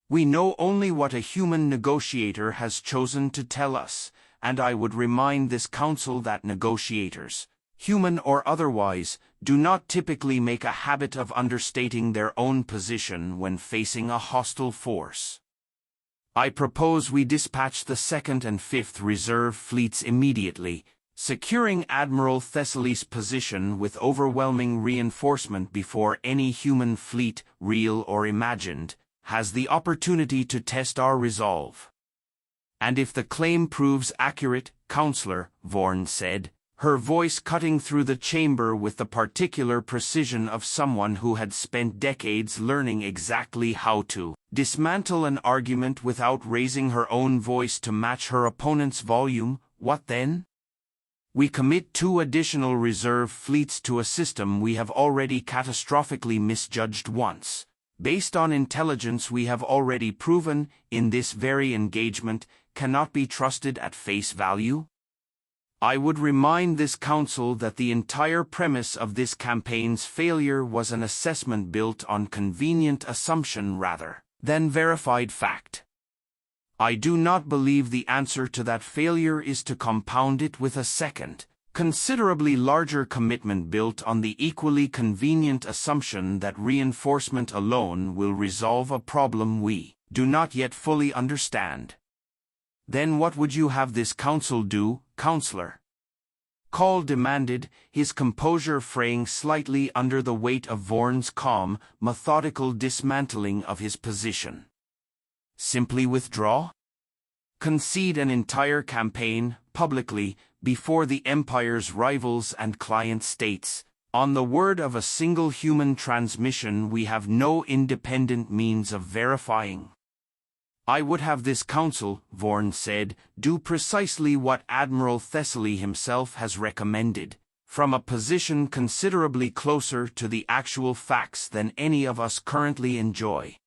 We know only what a human negotiator has chosen to tell us, and I would remind this council that negotiators, human or otherwise, do not typically make a habit of understating their own position when facing a hostile force. I propose we dispatch the 2nd and 5th Reserve Fleets immediately, securing Admiral Thessaly's position with overwhelming reinforcement before any human fleet, real or imagined, has the opportunity to test our resolve. And if the claim proves accurate, Counselor, Vorn said, her voice cutting through the chamber with the particular precision of someone who had spent decades learning exactly how to dismantle an argument without raising her own voice to match her opponent's volume, what then? We commit 2 additional reserve fleets to a system we have already catastrophically misjudged once. Based on intelligence we have already proven, in this very engagement, cannot be trusted at face value? I would remind this council that the entire premise of this campaign's failure was an assessment built on convenient assumption rather than verified fact. I do not believe the answer to that failure is to compound it with a second, considerably larger commitment built on the equally convenient assumption that reinforcement alone will resolve a problem we do not yet fully understand. Then what would you have this council do, Counselor? Call demanded, his composure fraying slightly under the weight of Vorn's calm, methodical dismantling of his position. Simply withdraw? Concede an entire campaign, publicly, before the Empire's rivals and client states. On the word of a single human transmission we have no independent means of verifying. I would have this council, Vorn said, do precisely what Admiral Thessaly himself has recommended, from a position considerably closer to the actual facts than any of us currently enjoy.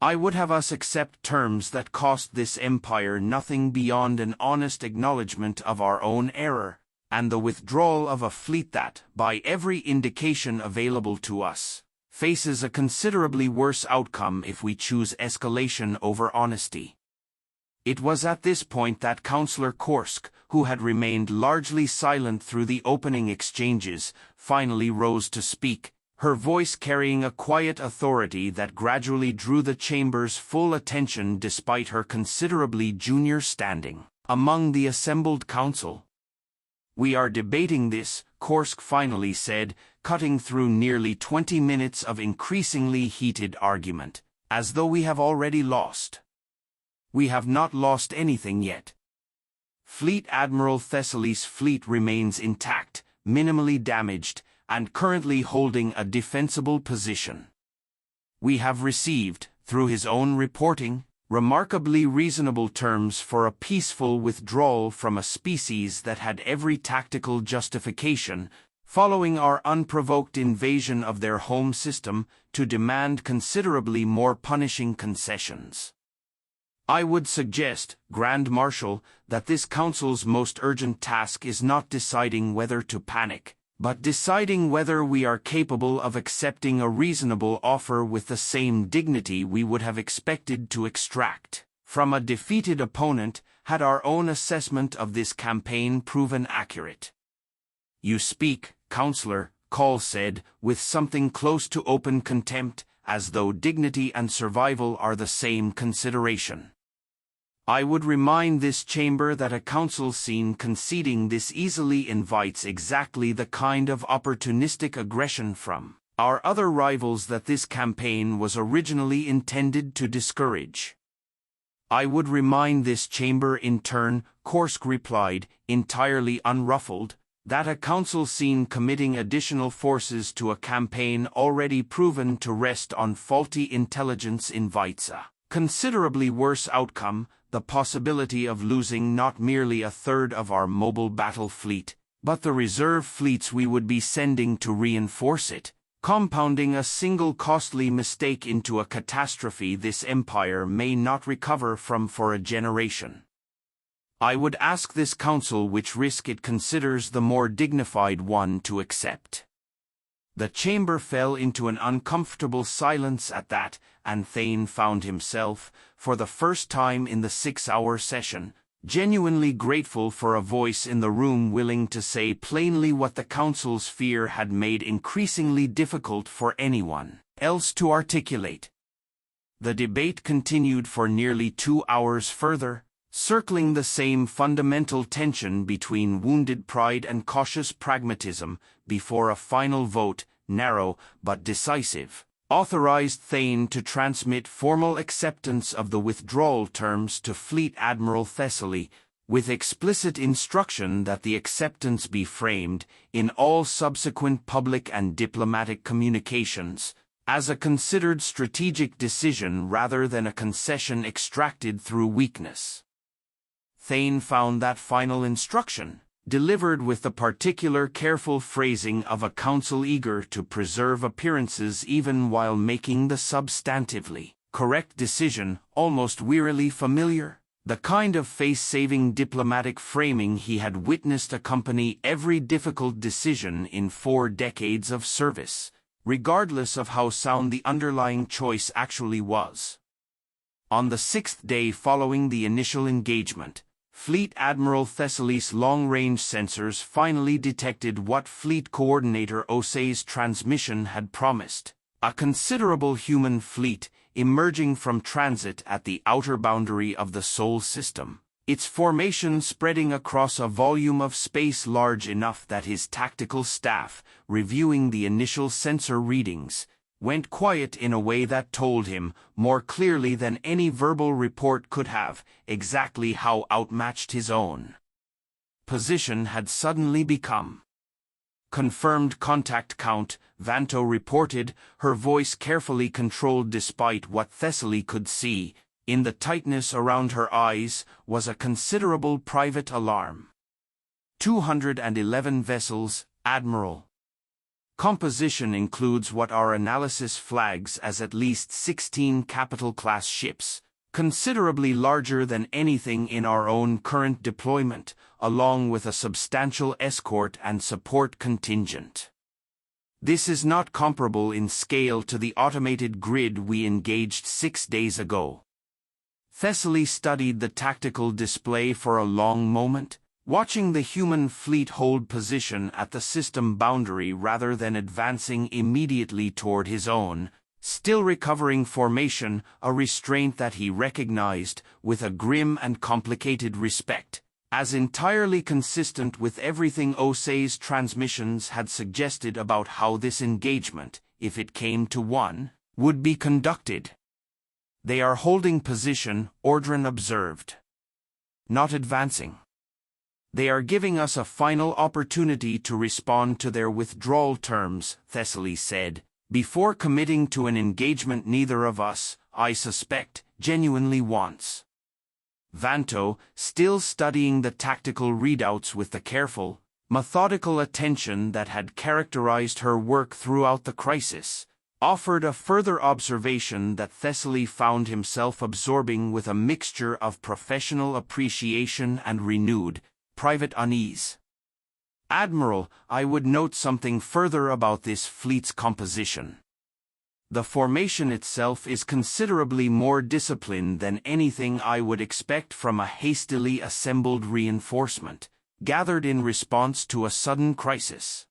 I would have us accept terms that cost this empire nothing beyond an honest acknowledgement of our own error, and the withdrawal of a fleet that, by every indication available to us, faces a considerably worse outcome if we choose escalation over honesty. It was at this point that Counselor Korsk, who had remained largely silent through the opening exchanges, finally rose to speak, her voice carrying a quiet authority that gradually drew the chamber's full attention despite her considerably junior standing among the assembled council. We are debating this, Korsk finally said, cutting through nearly 20 minutes of increasingly heated argument, as though we have already lost. We have not lost anything yet. Fleet Admiral Thessaly's fleet remains intact, minimally damaged, and currently holding a defensible position. We have received, through his own reporting, remarkably reasonable terms for a peaceful withdrawal from a species that had every tactical justification, following our unprovoked invasion of their home system, to demand considerably more punishing concessions. I would suggest, Grand Marshal, that this council's most urgent task is not deciding whether to panic, but deciding whether we are capable of accepting a reasonable offer with the same dignity we would have expected to extract from a defeated opponent had our own assessment of this campaign proven accurate. You speak, Counselor, Call said, with something close to open contempt, as though dignity and survival are the same consideration. I would remind this chamber that a council scene conceding this easily invites exactly the kind of opportunistic aggression from our other rivals that this campaign was originally intended to discourage. I would remind this chamber in turn, Korsk replied, entirely unruffled, that a council scene committing additional forces to a campaign already proven to rest on faulty intelligence invites a considerably worse outcome, the possibility of losing not merely a third of our mobile battle fleet, but the reserve fleets we would be sending to reinforce it, compounding a single costly mistake into a catastrophe this empire may not recover from for a generation. I would ask this council which risk it considers the more dignified one to accept. The chamber fell into an uncomfortable silence at that, and Thane found himself, for the first time in the 6-hour session, genuinely grateful for a voice in the room willing to say plainly what the council's fear had made increasingly difficult for anyone else to articulate. The debate continued for nearly 2 hours further, circling the same fundamental tension between wounded pride and cautious pragmatism, before a final vote, narrow but decisive, authorized Thane to transmit formal acceptance of the withdrawal terms to Fleet Admiral Thessaly, with explicit instruction that the acceptance be framed, in all subsequent public and diplomatic communications, as a considered strategic decision rather than a concession extracted through weakness. Thane found that final instruction, delivered with the particular careful phrasing of a council eager to preserve appearances even while making the substantively correct decision, almost wearily familiar, the kind of face-saving diplomatic framing he had witnessed accompany every difficult decision in 4 decades of service, regardless of how sound the underlying choice actually was. On the 6th day following the initial engagement, Fleet Admiral Thessaly's long-range sensors finally detected what Fleet Coordinator Oay's transmission had promised: a considerable human fleet emerging from transit at the outer boundary of the Sol system, its formation spreading across a volume of space large enough that his tactical staff, reviewing the initial sensor readings, went quiet in a way that told him, more clearly than any verbal report could have, exactly how outmatched his own position had suddenly become. Confirmed contact count, Vanto reported, her voice carefully controlled despite what Thessaly could see. In the tightness around her eyes was a considerable private alarm. 211 vessels, Admiral. Composition includes what our analysis flags as at least 16 capital-class ships, considerably larger than anything in our own current deployment, along with a substantial escort and support contingent. This is not comparable in scale to the automated grid we engaged 6 days ago. Thessaly studied the tactical display for a long moment, watching the human fleet hold position at the system boundary rather than advancing immediately toward his own, still recovering formation, a restraint that he recognized, with a grim and complicated respect, as entirely consistent with everything Oay's transmissions had suggested about how this engagement, if it came to one, would be conducted. "They are holding position," Ordran observed. "Not advancing. They are giving us a final opportunity to respond to their withdrawal terms," Thessaly said, "before committing to an engagement neither of us, I suspect, genuinely wants." Vanto, still studying the tactical readouts with the careful, methodical attention that had characterized her work throughout the crisis, offered a further observation that Thessaly found himself absorbing with a mixture of professional appreciation and renewed, private unease. "Admiral, I would note something further about this fleet's composition. The formation itself is considerably more disciplined than anything I would expect from a hastily assembled reinforcement, gathered in response to a sudden crisis.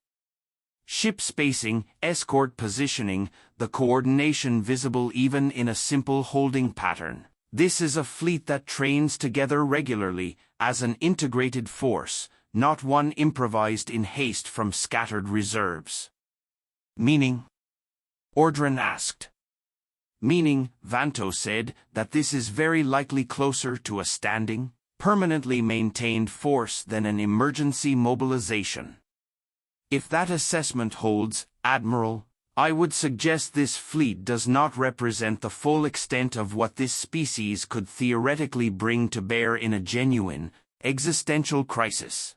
Ship spacing, escort positioning, the coordination visible even in a simple holding pattern. This is a fleet that trains together regularly, as an integrated force, not one improvised in haste from scattered reserves." "Meaning?" Ordran asked. "Meaning," Vanto said, "that this is very likely closer to a standing, permanently maintained force than an emergency mobilization. If that assessment holds, Admiral, I would suggest this fleet does not represent the full extent of what this species could theoretically bring to bear in a genuine, existential crisis.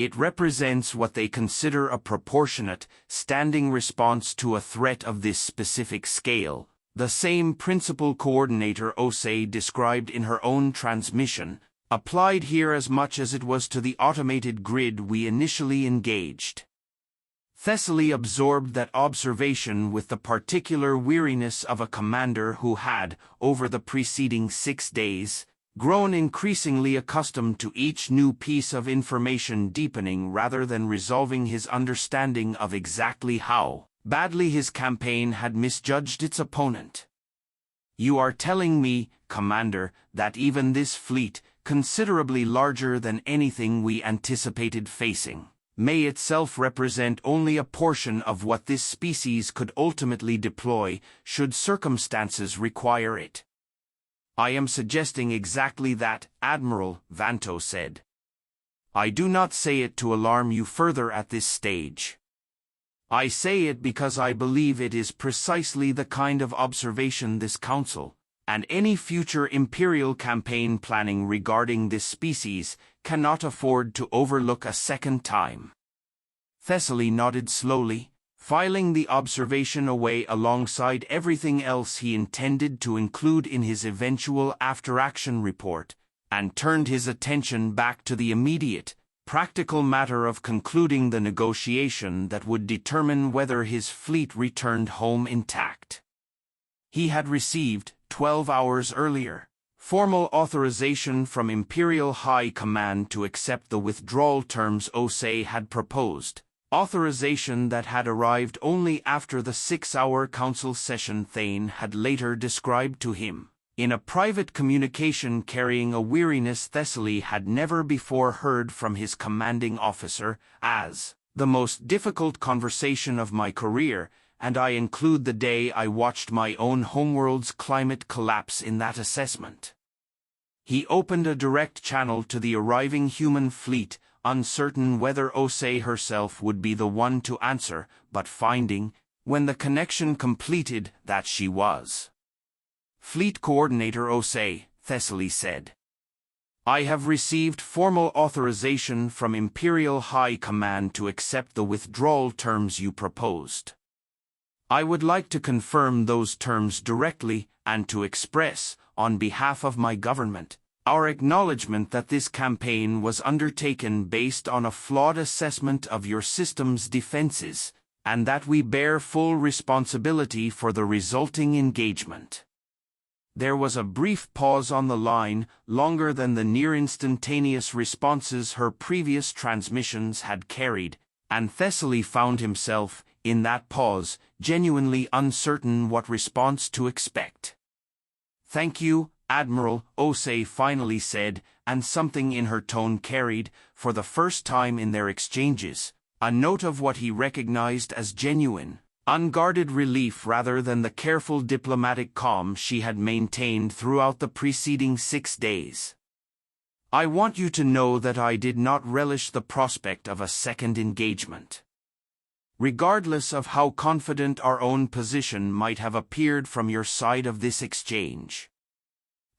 It represents what they consider a proportionate, standing response to a threat of this specific scale, the same principle Coordinator Oay described in her own transmission, applied here as much as it was to the automated grid we initially engaged. Thessaly absorbed that observation with the particular weariness of a commander who had, over the preceding 6 days, grown increasingly accustomed to each new piece of information, deepening rather than resolving his understanding of exactly how badly his campaign had misjudged its opponent. "You are telling me, Commander, that even this fleet, considerably larger than anything we anticipated facing, may itself represent only a portion of what this species could ultimately deploy, should circumstances require it." "I am suggesting exactly that," Admiral Vanto said. "I do not say it to alarm you further at this stage. I say it because I believe it is precisely the kind of observation this Council, and any future Imperial campaign planning regarding this species, cannot afford to overlook a second time." Thessaly nodded slowly, filing the observation away alongside everything else he intended to include in his eventual after-action report, and turned his attention back to the immediate, practical matter of concluding the negotiation that would determine whether his fleet returned home intact. He had received, 12 hours earlier, formal authorization from Imperial High Command to accept the withdrawal terms Oay had proposed, authorization that had arrived only after the 6-hour council session Thane had later described to him, in a private communication carrying a weariness Thessaly had never before heard from his commanding officer, as "the most difficult conversation of my career," and I include the day I watched my own homeworld's climate collapse in that assessment. He opened a direct channel to the arriving human fleet, uncertain whether Oay herself would be the one to answer, but finding, when the connection completed, that she was. "Fleet Coordinator Oay," Thessaly said. "I have received formal authorization from Imperial High Command to accept the withdrawal terms you proposed. I would like to confirm those terms directly, and to express, on behalf of my government, our acknowledgement that this campaign was undertaken based on a flawed assessment of your system's defenses, and that we bear full responsibility for the resulting engagement." There was a brief pause on the line, longer than the near-instantaneous responses her previous transmissions had carried, and Thessaly found himself, in that pause, genuinely uncertain what response to expect. "Thank you, Admiral," Oay finally said, and something in her tone carried, for the first time in their exchanges, a note of what he recognized as genuine, unguarded relief rather than the careful diplomatic calm she had maintained throughout the preceding 6 days. "I want you to know that I did not relish the prospect of a second engagement. Regardless of how confident our own position might have appeared from your side of this exchange,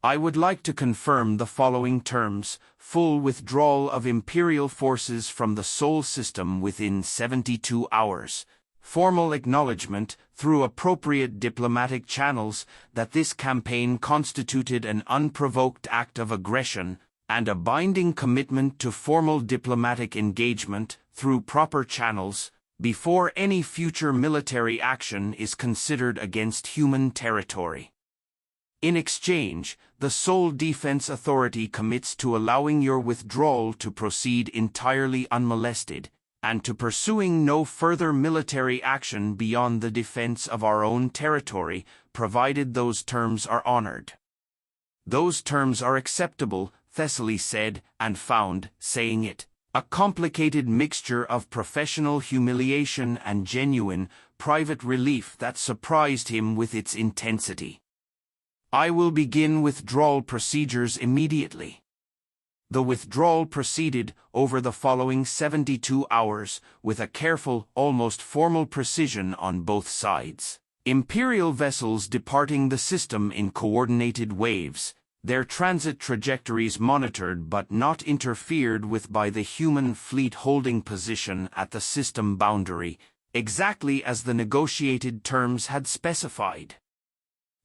I would like to confirm the following terms: full withdrawal of Imperial forces from the Sol system within 72 hours, formal acknowledgement, through appropriate diplomatic channels, that this campaign constituted an unprovoked act of aggression, and a binding commitment to formal diplomatic engagement, through proper channels, before any future military action is considered against human territory. In exchange, the Sol Defense Authority commits to allowing your withdrawal to proceed entirely unmolested, and to pursuing no further military action beyond the defense of our own territory, provided those terms are honored." "Those terms are acceptable," Thessaly said, and found, saying it, a complicated mixture of professional humiliation and genuine, private relief that surprised him with its intensity. "I will begin withdrawal procedures immediately." The withdrawal proceeded, over the following 72 hours, with a careful, almost formal precision on both sides. Imperial vessels departing the system in coordinated waves, their transit trajectories monitored but not interfered with by the human fleet holding position at the system boundary, exactly as the negotiated terms had specified.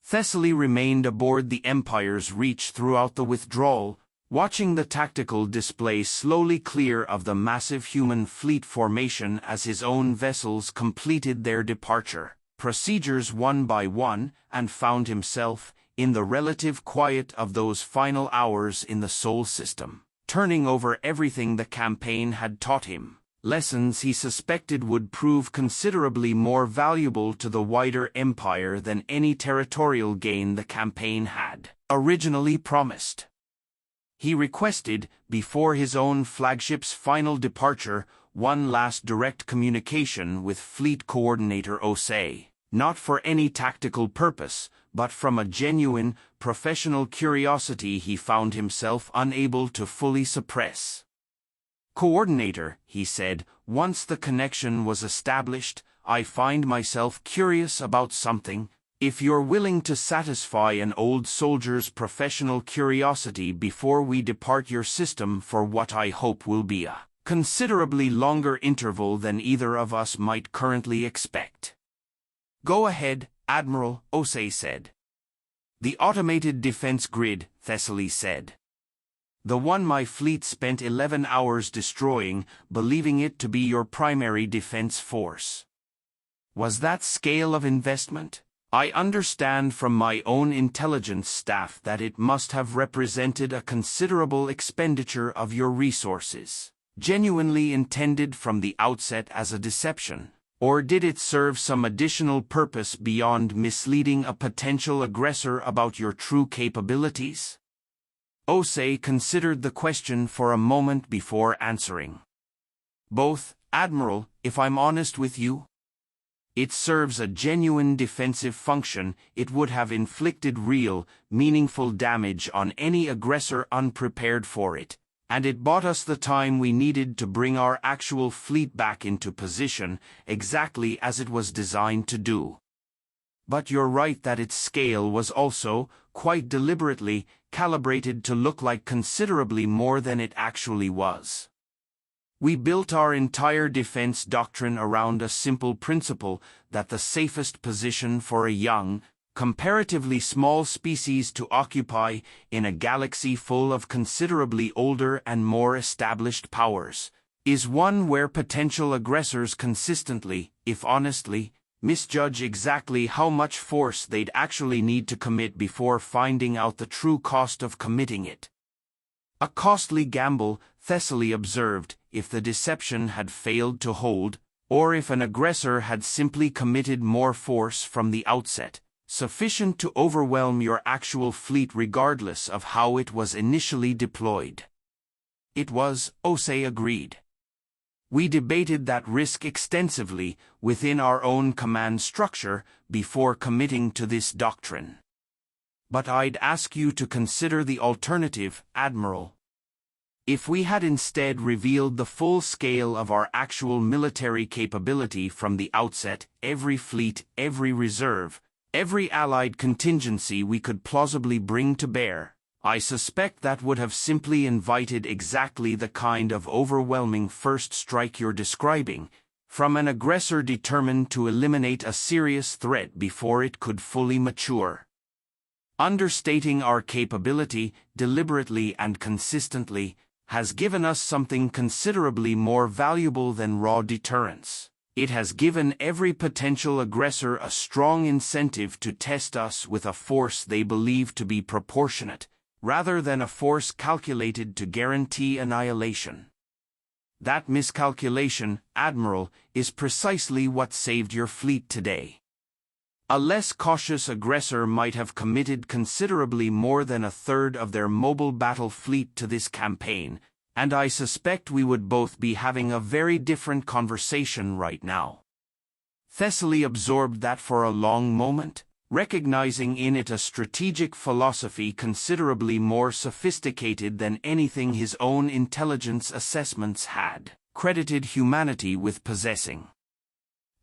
Thessaly remained aboard the Empire's Reach throughout the withdrawal, watching the tactical display slowly clear of the massive human fleet formation as his own vessels completed their departure procedures one by one, and found himself, in the relative quiet of those final hours in the Sol system, turning over everything the campaign had taught him, lessons he suspected would prove considerably more valuable to the wider Empire than any territorial gain the campaign had originally promised. He requested, before his own flagship's final departure, one last direct communication with Fleet Coordinator Oay, not for any tactical purpose, but from a genuine, professional curiosity he found himself unable to fully suppress. "Coordinator," he said, once the connection was established, "I find myself curious about something. If you're willing to satisfy an old soldier's professional curiosity before we depart your system for what I hope will be a considerably longer interval than either of us might currently expect." "Go ahead, Admiral," Oay said. "The automated defense grid," Thessaly said. "The one my fleet spent 11 hours destroying, believing it to be your primary defense force. Was that scale of investment? I understand from my own intelligence staff that it must have represented a considerable expenditure of your resources, genuinely intended from the outset as a deception. Or did it serve some additional purpose beyond misleading a potential aggressor about your true capabilities?" Oay considered the question for a moment before answering. "Both, Admiral, if I'm honest with you. It serves a genuine defensive function. It would have inflicted real, meaningful damage on any aggressor unprepared for it, and it bought us the time we needed to bring our actual fleet back into position, exactly as it was designed to do. But you're right that its scale was also, quite deliberately, calibrated to look like considerably more than it actually was. We built our entire defense doctrine around a simple principle that the safest position for a young, comparatively small species to occupy in a galaxy full of considerably older and more established powers is one where potential aggressors consistently, if honestly, misjudge exactly how much force they'd actually need to commit before finding out the true cost of committing it. A costly gamble, Thessaly observed, if the deception had failed to hold, or if an aggressor had simply committed more force from the outset, sufficient to overwhelm your actual fleet regardless of how it was initially deployed. It was, Oay agreed. We debated that risk extensively within our own command structure before committing to this doctrine. But I'd ask you to consider the alternative, Admiral. If we had instead revealed the full scale of our actual military capability from the outset, every fleet, every reserve, every allied contingency we could plausibly bring to bear, I suspect that would have simply invited exactly the kind of overwhelming first strike you're describing, from an aggressor determined to eliminate a serious threat before it could fully mature. Understating our capability, deliberately and consistently, has given us something considerably more valuable than raw deterrence. It has given every potential aggressor a strong incentive to test us with a force they believe to be proportionate, rather than a force calculated to guarantee annihilation. That miscalculation, Admiral, is precisely what saved your fleet today. A less cautious aggressor might have committed considerably more than a third of their mobile battle fleet to this campaign, and I suspect we would both be having a very different conversation right now. Thessaly absorbed that for a long moment, recognizing in it a strategic philosophy considerably more sophisticated than anything his own intelligence assessments had credited humanity with possessing.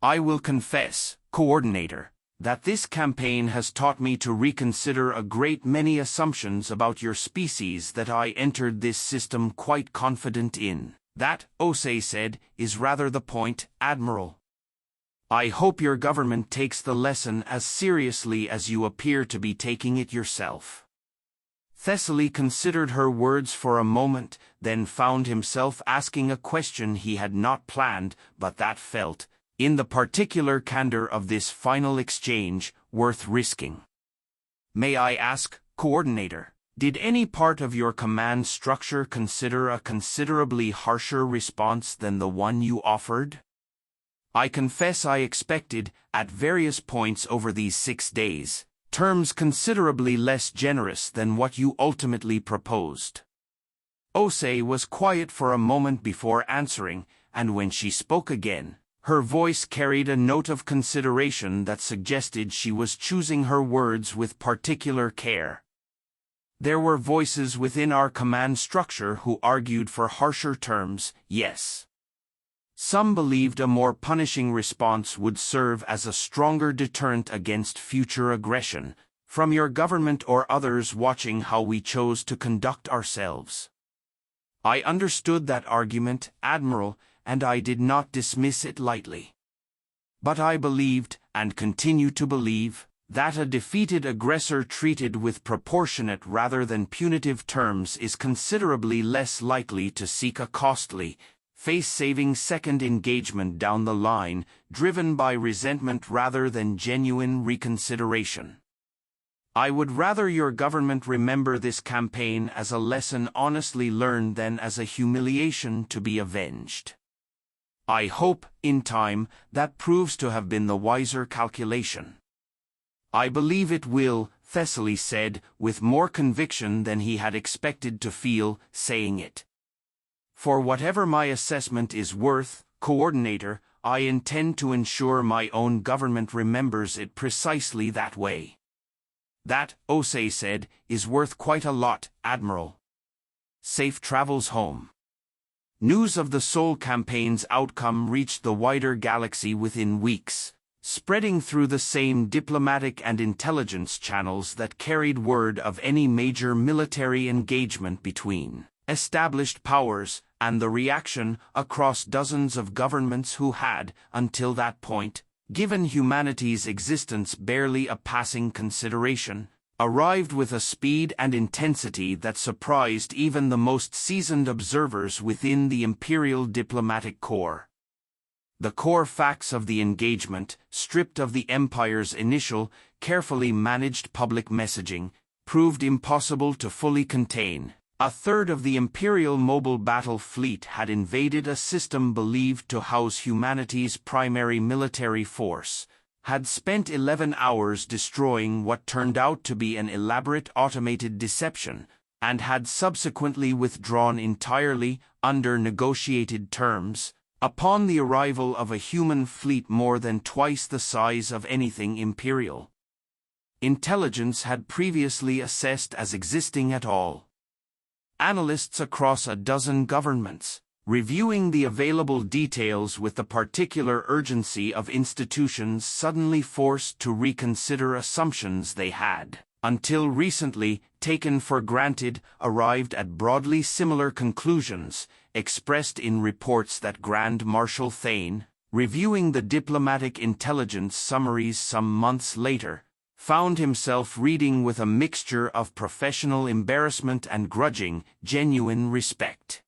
"I will confess, Coordinator," that this campaign has taught me to reconsider a great many assumptions about your species that I entered this system quite confident in. That, Oay said, is rather the point, Admiral. I hope your government takes the lesson as seriously as you appear to be taking it yourself. Thessaly considered her words for a moment, then found himself asking a question he had not planned, but that felt, in the particular candor of this final exchange, worth risking. May I ask, Coordinator, did any part of your command structure consider a considerably harsher response than the one you offered? I confess I expected, at various points over these 6 days, terms considerably less generous than what you ultimately proposed. Oay was quiet for a moment before answering, and when she spoke again, her voice carried a note of consideration that suggested she was choosing her words with particular care. There were voices within our command structure who argued for harsher terms, yes. Some believed a more punishing response would serve as a stronger deterrent against future aggression, from your government or others watching how we chose to conduct ourselves. I understood that argument, Admiral, and I did not dismiss it lightly. But I believed, and continue to believe, that a defeated aggressor treated with proportionate rather than punitive terms is considerably less likely to seek a costly, face-saving second engagement down the line, driven by resentment rather than genuine reconsideration. I would rather your government remember this campaign as a lesson honestly learned than as a humiliation to be avenged. I hope, in time, that proves to have been the wiser calculation. I believe it will, Thessaly said, with more conviction than he had expected to feel, saying it. For whatever my assessment is worth, Coordinator, I intend to ensure my own government remembers it precisely that way. That, Oay said, is worth quite a lot, Admiral. Safe travels home. News of the Sol campaign's outcome reached the wider galaxy within weeks, spreading through the same diplomatic and intelligence channels that carried word of any major military engagement between established powers, and the reaction across dozens of governments who had, until that point, given humanity's existence barely a passing consideration, arrived with a speed and intensity that surprised even the most seasoned observers within the Imperial Diplomatic Corps. The core facts of the engagement, stripped of the Empire's initial, carefully managed public messaging, proved impossible to fully contain. A third of the Imperial Mobile Battle Fleet had invaded a system believed to house humanity's primary military force, had spent 11 hours destroying what turned out to be an elaborate automated deception, and had subsequently withdrawn entirely, under negotiated terms, upon the arrival of a human fleet more than twice the size of anything Imperial. Intelligence had previously assessed as existing at all. Analysts across a dozen governments, reviewing the available details with the particular urgency of institutions suddenly forced to reconsider assumptions they had, until recently, taken for granted, arrived at broadly similar conclusions, expressed in reports that Grand Marshal Thane, reviewing the diplomatic intelligence summaries some months later, found himself reading with a mixture of professional embarrassment and grudging, genuine respect.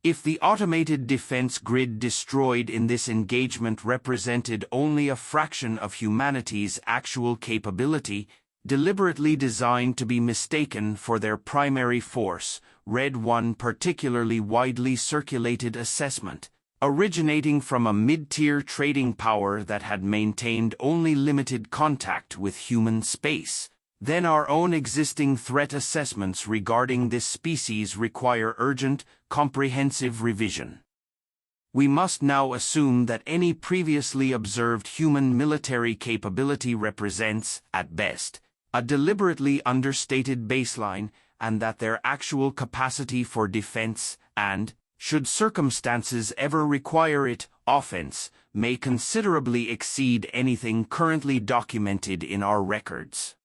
If the automated defense grid destroyed in this engagement represented only a fraction of humanity's actual capability, deliberately designed to be mistaken for their primary force, read one particularly widely circulated assessment, originating from a mid-tier trading power that had maintained only limited contact with human space, then our own existing threat assessments regarding this species require urgent, comprehensive revision. We must now assume that any previously observed human military capability represents, at best, a deliberately understated baseline, and that their actual capacity for defense and, should circumstances ever require it, offense may considerably exceed anything currently documented in our records.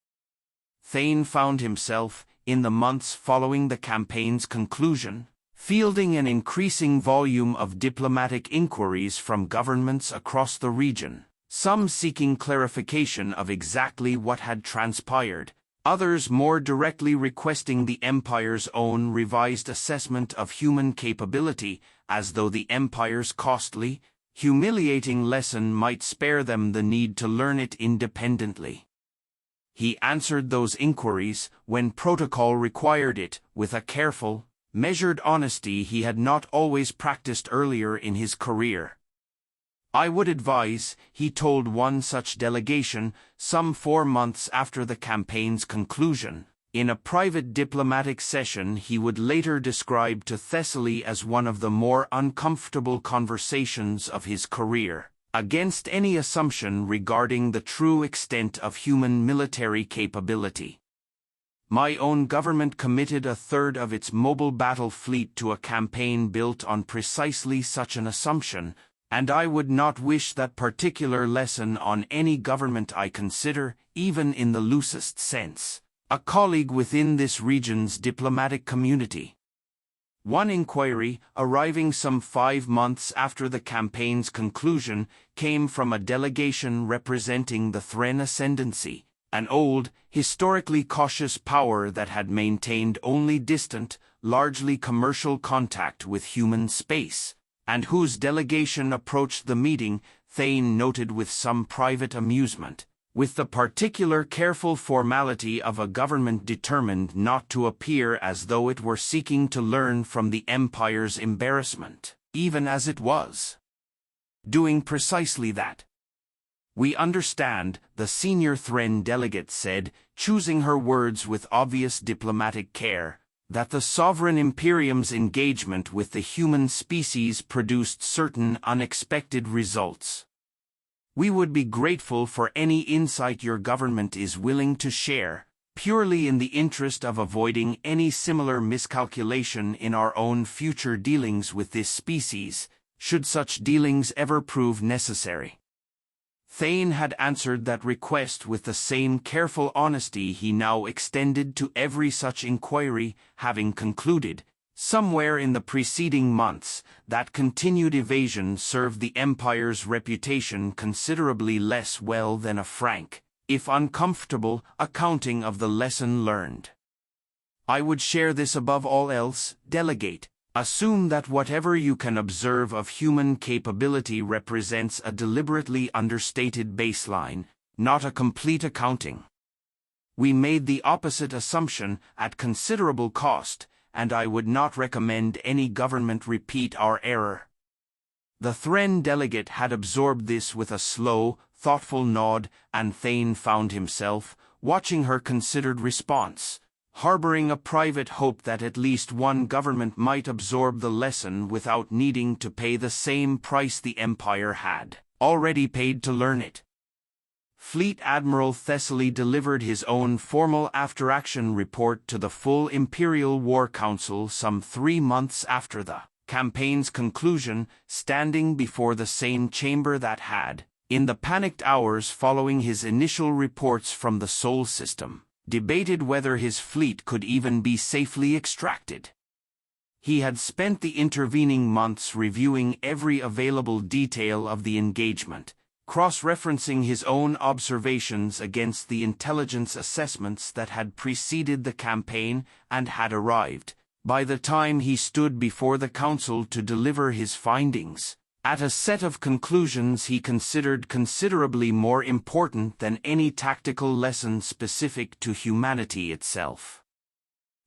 Thane found himself, in the months following the campaign's conclusion, fielding an increasing volume of diplomatic inquiries from governments across the region, some seeking clarification of exactly what had transpired, others more directly requesting the Empire's own revised assessment of human capability, as though the Empire's costly, humiliating lesson might spare them the need to learn it independently. He answered those inquiries, when protocol required it, with a careful, measured honesty he had not always practiced earlier in his career. "I would advise," he told one such delegation, some 4 months after the campaign's conclusion, in a private diplomatic session he would later describe to Thessaly as one of the more uncomfortable conversations of his career, "against any assumption regarding the true extent of human military capability. My own government committed a third of its mobile battle fleet to a campaign built on precisely such an assumption, and I would not wish that particular lesson on any government I consider, even in the loosest sense, a colleague within this region's diplomatic community." One inquiry, arriving some 5 months after the campaign's conclusion, came from a delegation representing the Thren Ascendancy, an old, historically cautious power that had maintained only distant, largely commercial contact with human space, and whose delegation approached the meeting, Thane noted with some private amusement, with the particular careful formality of a government determined not to appear as though it were seeking to learn from the Empire's embarrassment, even as it was doing precisely that. "We understand," the senior Thren delegate said, choosing her words with obvious diplomatic care, "that the Sovereign Imperium's engagement with the human species produced certain unexpected results. We would be grateful for any insight your government is willing to share, purely in the interest of avoiding any similar miscalculation in our own future dealings with this species, should such dealings ever prove necessary." Thane had answered that request with the same careful honesty he now extended to every such inquiry, having concluded, somewhere in the preceding months, that continued evasion served the Empire's reputation considerably less well than a frank, if uncomfortable, accounting of the lesson learned. "I would share this above all else, Delegate. Assume that whatever you can observe of human capability represents a deliberately understated baseline, not a complete accounting. We made the opposite assumption at considerable cost, and I would not recommend any government repeat our error." The Thren delegate had absorbed this with a slow, thoughtful nod, and Thane found himself, watching her considered response, harboring a private hope that at least one government might absorb the lesson without needing to pay the same price the Empire had already paid to learn it. Fleet Admiral Thessaly delivered his own formal after-action report to the full Imperial War Council some 3 months after the campaign's conclusion, standing before the same chamber that had, in the panicked hours following his initial reports from the Sol system, debated whether his fleet could even be safely extracted. He had spent the intervening months reviewing every available detail of the engagement, cross-referencing his own observations against the intelligence assessments that had preceded the campaign and had arrived, by the time he stood before the Council to deliver his findings, at a set of conclusions he considered considerably more important than any tactical lesson specific to humanity itself.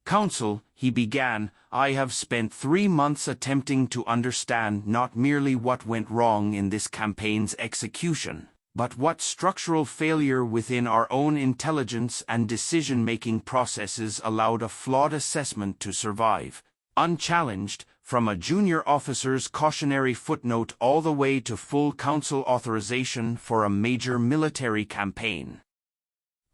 "Council," he began, "I have spent 3 months attempting to understand not merely what went wrong in this campaign's execution, but what structural failure within our own intelligence and decision-making processes allowed a flawed assessment to survive, unchallenged, from a junior officer's cautionary footnote all the way to full Council authorization for a major military campaign.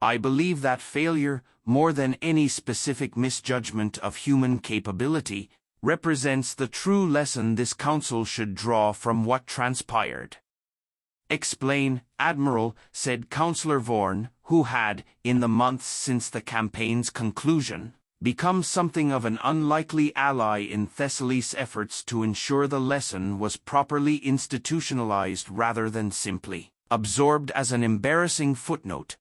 I believe that failure, more than any specific misjudgment of human capability, represents the true lesson this council should draw from what transpired. Explain, Admiral, said Councillor Vorn, who had, in the months since the campaign's conclusion, become something of an unlikely ally in Thessaly's efforts to ensure the lesson was properly institutionalized rather than simply absorbed as an embarrassing footnote.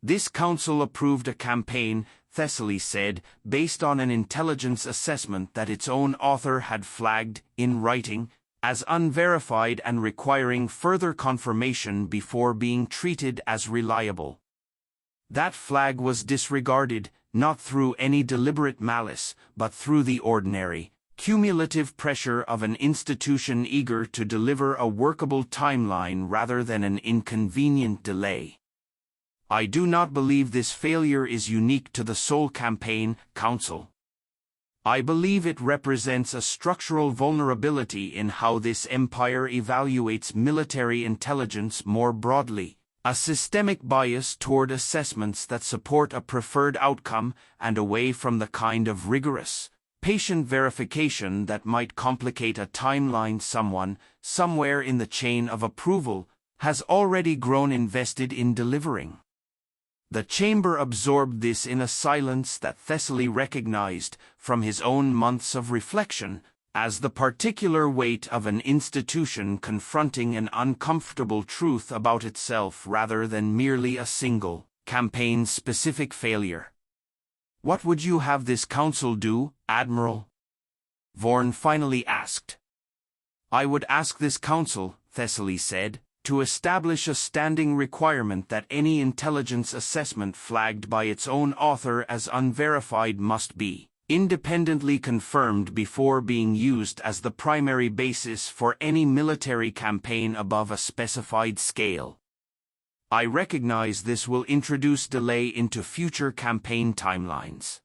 This council approved a campaign, Thessaly said, based on an intelligence assessment that its own author had flagged, in writing, as unverified and requiring further confirmation before being treated as reliable. That flag was disregarded, not through any deliberate malice, but through the ordinary, cumulative pressure of an institution eager to deliver a workable timeline rather than an inconvenient delay. I do not believe this failure is unique to the Sol Campaign, Council. I believe it represents a structural vulnerability in how this empire evaluates military intelligence more broadly, a systemic bias toward assessments that support a preferred outcome and away from the kind of rigorous, patient verification that might complicate a timeline someone, somewhere in the chain of approval, has already grown invested in delivering. The chamber absorbed this in a silence that Thessaly recognized, from his own months of reflection, as the particular weight of an institution confronting an uncomfortable truth about itself rather than merely a single, campaign-specific failure. What would you have this council do, Admiral? Vorn finally asked. I would ask this council, Thessaly said, to establish a standing requirement that any intelligence assessment flagged by its own author as unverified must be independently confirmed before being used as the primary basis for any military campaign above a specified scale. I recognize this will introduce delay into future campaign timelines.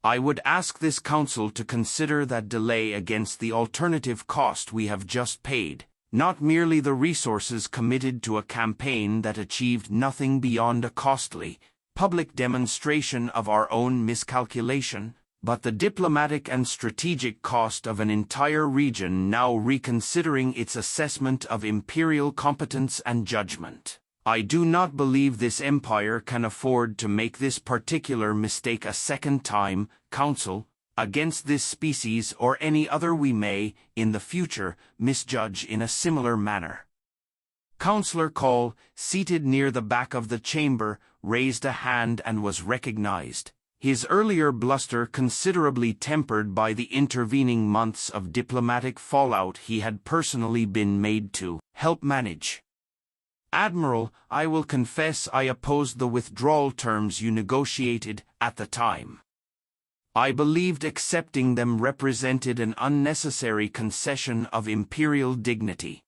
I would ask this council to consider that delay against the alternative cost we have just paid, not merely the resources committed to a campaign that achieved nothing beyond a costly, public demonstration of our own miscalculation, but the diplomatic and strategic cost of an entire region now reconsidering its assessment of imperial competence and judgment. I do not believe this empire can afford to make this particular mistake a second time, Council, against this species or any other we may, in the future, misjudge in a similar manner. Councillor Call, seated near the back of the chamber, raised a hand and was recognized, his earlier bluster considerably tempered by the intervening months of diplomatic fallout he had personally been made to help manage. Admiral, I will confess I opposed the withdrawal terms you negotiated at the time. I believed accepting them represented an unnecessary concession of imperial dignity.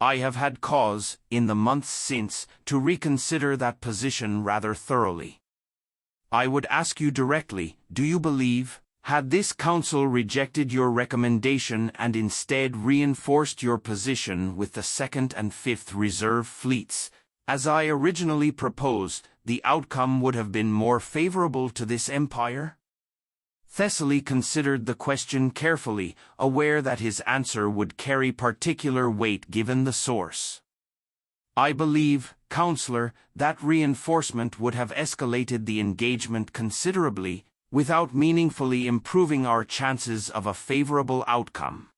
I have had cause, in the months since, to reconsider that position rather thoroughly. I would ask you directly, do you believe, had this council rejected your recommendation and instead reinforced your position with the 2nd and 5th Reserve Fleets, as I originally proposed, the outcome would have been more favorable to this empire? Thessaly considered the question carefully, aware that his answer would carry particular weight given the source. I believe, Counselor, that reinforcement would have escalated the engagement considerably, without meaningfully improving our chances of a favorable outcome.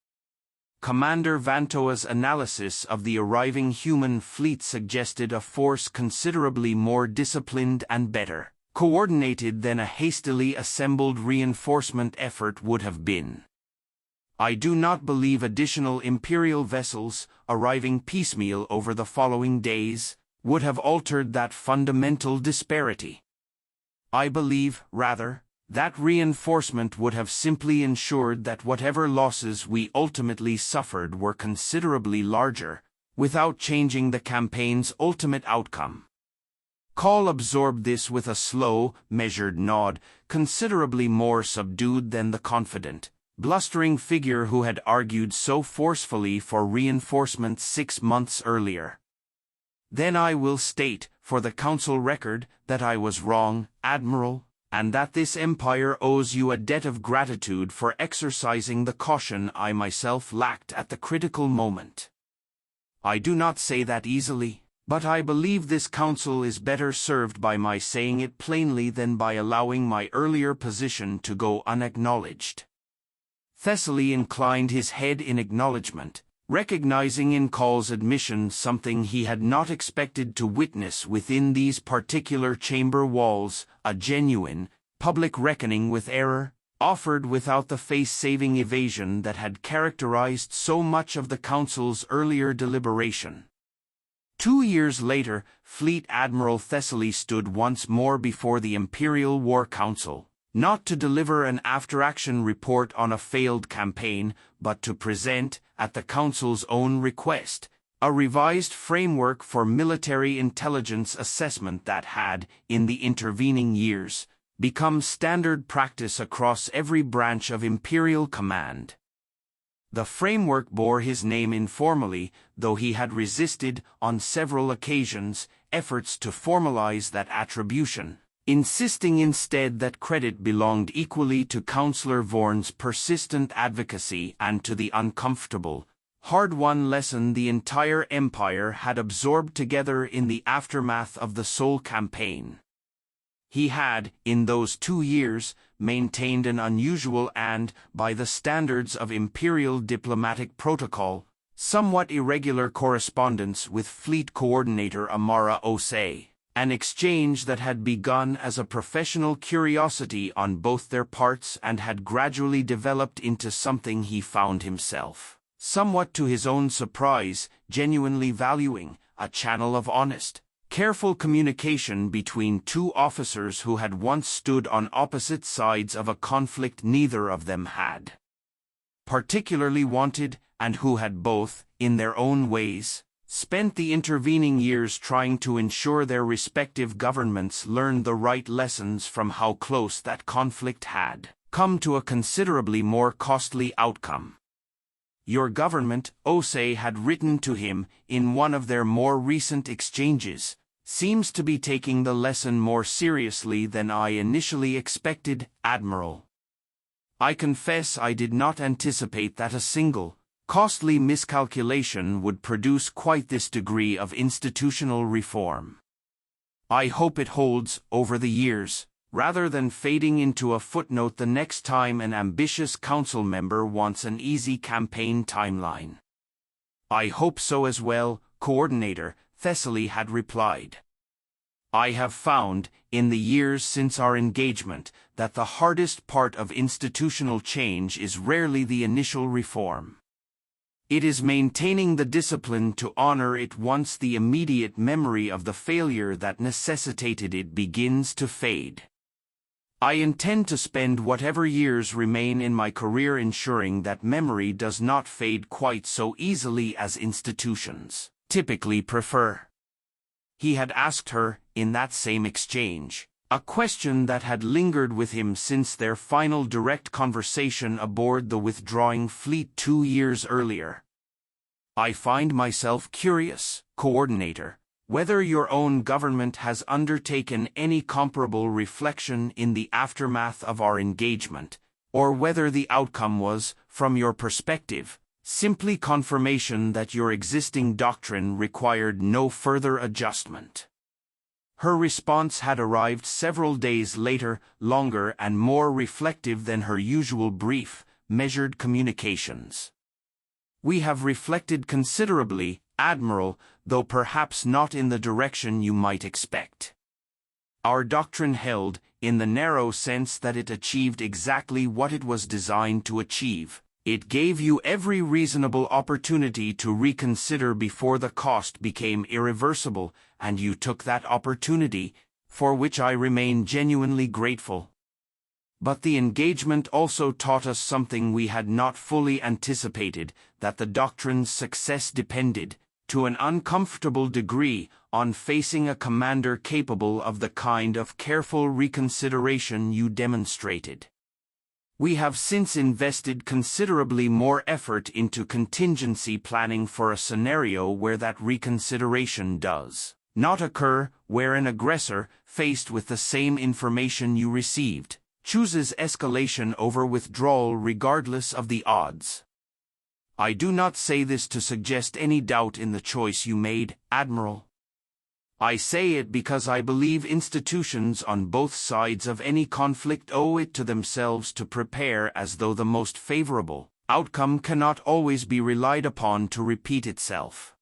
Commander Vantoa's analysis of the arriving human fleet suggested a force considerably more disciplined and better coordinated than a hastily assembled reinforcement effort would have been. I do not believe additional Imperial vessels, arriving piecemeal over the following days, would have altered that fundamental disparity. I believe, rather, that reinforcement would have simply ensured that whatever losses we ultimately suffered were considerably larger, without changing the campaign's ultimate outcome. Call absorbed this with a slow, measured nod, considerably more subdued than the confident, blustering figure who had argued so forcefully for reinforcements 6 months earlier. Then I will state, for the Council record, that I was wrong, Admiral. and that this empire owes you a debt of gratitude for exercising the caution I myself lacked at the critical moment. I do not say that easily, but I believe this council is better served by my saying it plainly than by allowing my earlier position to go unacknowledged." Thessaly inclined his head in acknowledgement, recognizing in Call's admission something he had not expected to witness within these particular chamber walls, a genuine, public reckoning with error, offered without the face-saving evasion that had characterized so much of the Council's earlier deliberation. 2 years later, Fleet Admiral Thessaly stood once more before the Imperial War Council, not to deliver an after-action report on a failed campaign, but to present, at the Council's own request, a revised framework for military intelligence assessment that had, in the intervening years, become standard practice across every branch of Imperial command. The framework bore his name informally, though he had resisted, on several occasions, efforts to formalize that attribution, insisting instead that credit belonged equally to Councillor Vorn's persistent advocacy and to the uncomfortable, hard-won lesson the entire Empire had absorbed together in the aftermath of the Seoul campaign. He had, in those 2 years, maintained an unusual and, by the standards of Imperial diplomatic protocol, somewhat irregular correspondence with Fleet Coordinator Amara Oay, an exchange that had begun as a professional curiosity on both their parts and had gradually developed into something he found himself, somewhat to his own surprise, genuinely valuing, a channel of honest, careful communication between two officers who had once stood on opposite sides of a conflict neither of them had particularly wanted, and who had both, in their own ways, spent the intervening years trying to ensure their respective governments learned the right lessons from how close that conflict had come to a considerably more costly outcome. "Your government," Oay had written to him in one of their more recent exchanges, "seems to be taking the lesson more seriously than I initially expected, Admiral. I confess I did not anticipate that a single, costly miscalculation would produce quite this degree of institutional reform. I hope it holds over the years, rather than fading into a footnote the next time an ambitious council member wants an easy campaign timeline." "I hope so as well, Coordinator," Thessaly had replied. "I have found, in the years since our engagement, that the hardest part of institutional change is rarely the initial reform. It is maintaining the discipline to honor it once the immediate memory of the failure that necessitated it begins to fade. I intend to spend whatever years remain in my career ensuring that memory does not fade quite so easily as institutions typically prefer." He had asked her, in that same exchange, a question that had lingered with him since their final direct conversation aboard the withdrawing fleet 2 years earlier. "I find myself curious, Coordinator, whether your own government has undertaken any comparable reflection in the aftermath of our engagement, or whether the outcome was, from your perspective, simply confirmation that your existing doctrine required no further adjustment." Her response had arrived several days later, longer and more reflective than her usual brief, measured communications. "We have reflected considerably, Admiral, though perhaps not in the direction you might expect. Our doctrine held, in the narrow sense that it achieved exactly what it was designed to achieve. It gave you every reasonable opportunity to reconsider before the cost became irreversible, and you took that opportunity, for which I remain genuinely grateful. But the engagement also taught us something we had not fully anticipated, that the doctrine's success depended, to an uncomfortable degree, on facing a commander capable of the kind of careful reconsideration you demonstrated. We have since invested considerably more effort into contingency planning for a scenario where that reconsideration does not occur where an aggressor, faced with the same information you received, chooses escalation over withdrawal regardless of the odds. I do not say this to suggest any doubt in the choice you made, Admiral. I say it because I believe institutions on both sides of any conflict owe it to themselves to prepare as though the most favorable outcome cannot always be relied upon to repeat itself.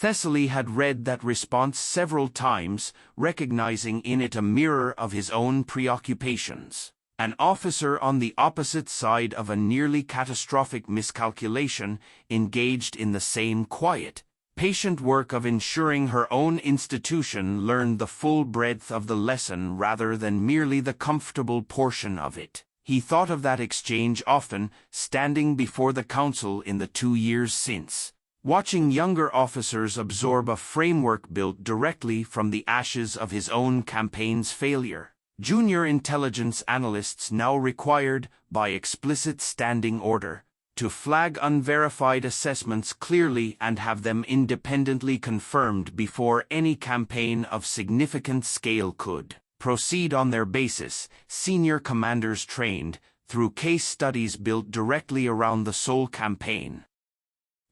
Thessaly had read that response several times, recognizing in it a mirror of his own preoccupations. An officer on the opposite side of a nearly catastrophic miscalculation, engaged in the same quiet, patient work of ensuring her own institution learned the full breadth of the lesson rather than merely the comfortable portion of it. He thought of that exchange often, standing before the council in the 2 years since, watching younger officers absorb a framework built directly from the ashes of his own campaign's failure. Junior intelligence analysts now required, by explicit standing order, to flag unverified assessments clearly and have them independently confirmed before any campaign of significant scale could proceed on their basis. Senior commanders trained, through case studies built directly around the sole campaign,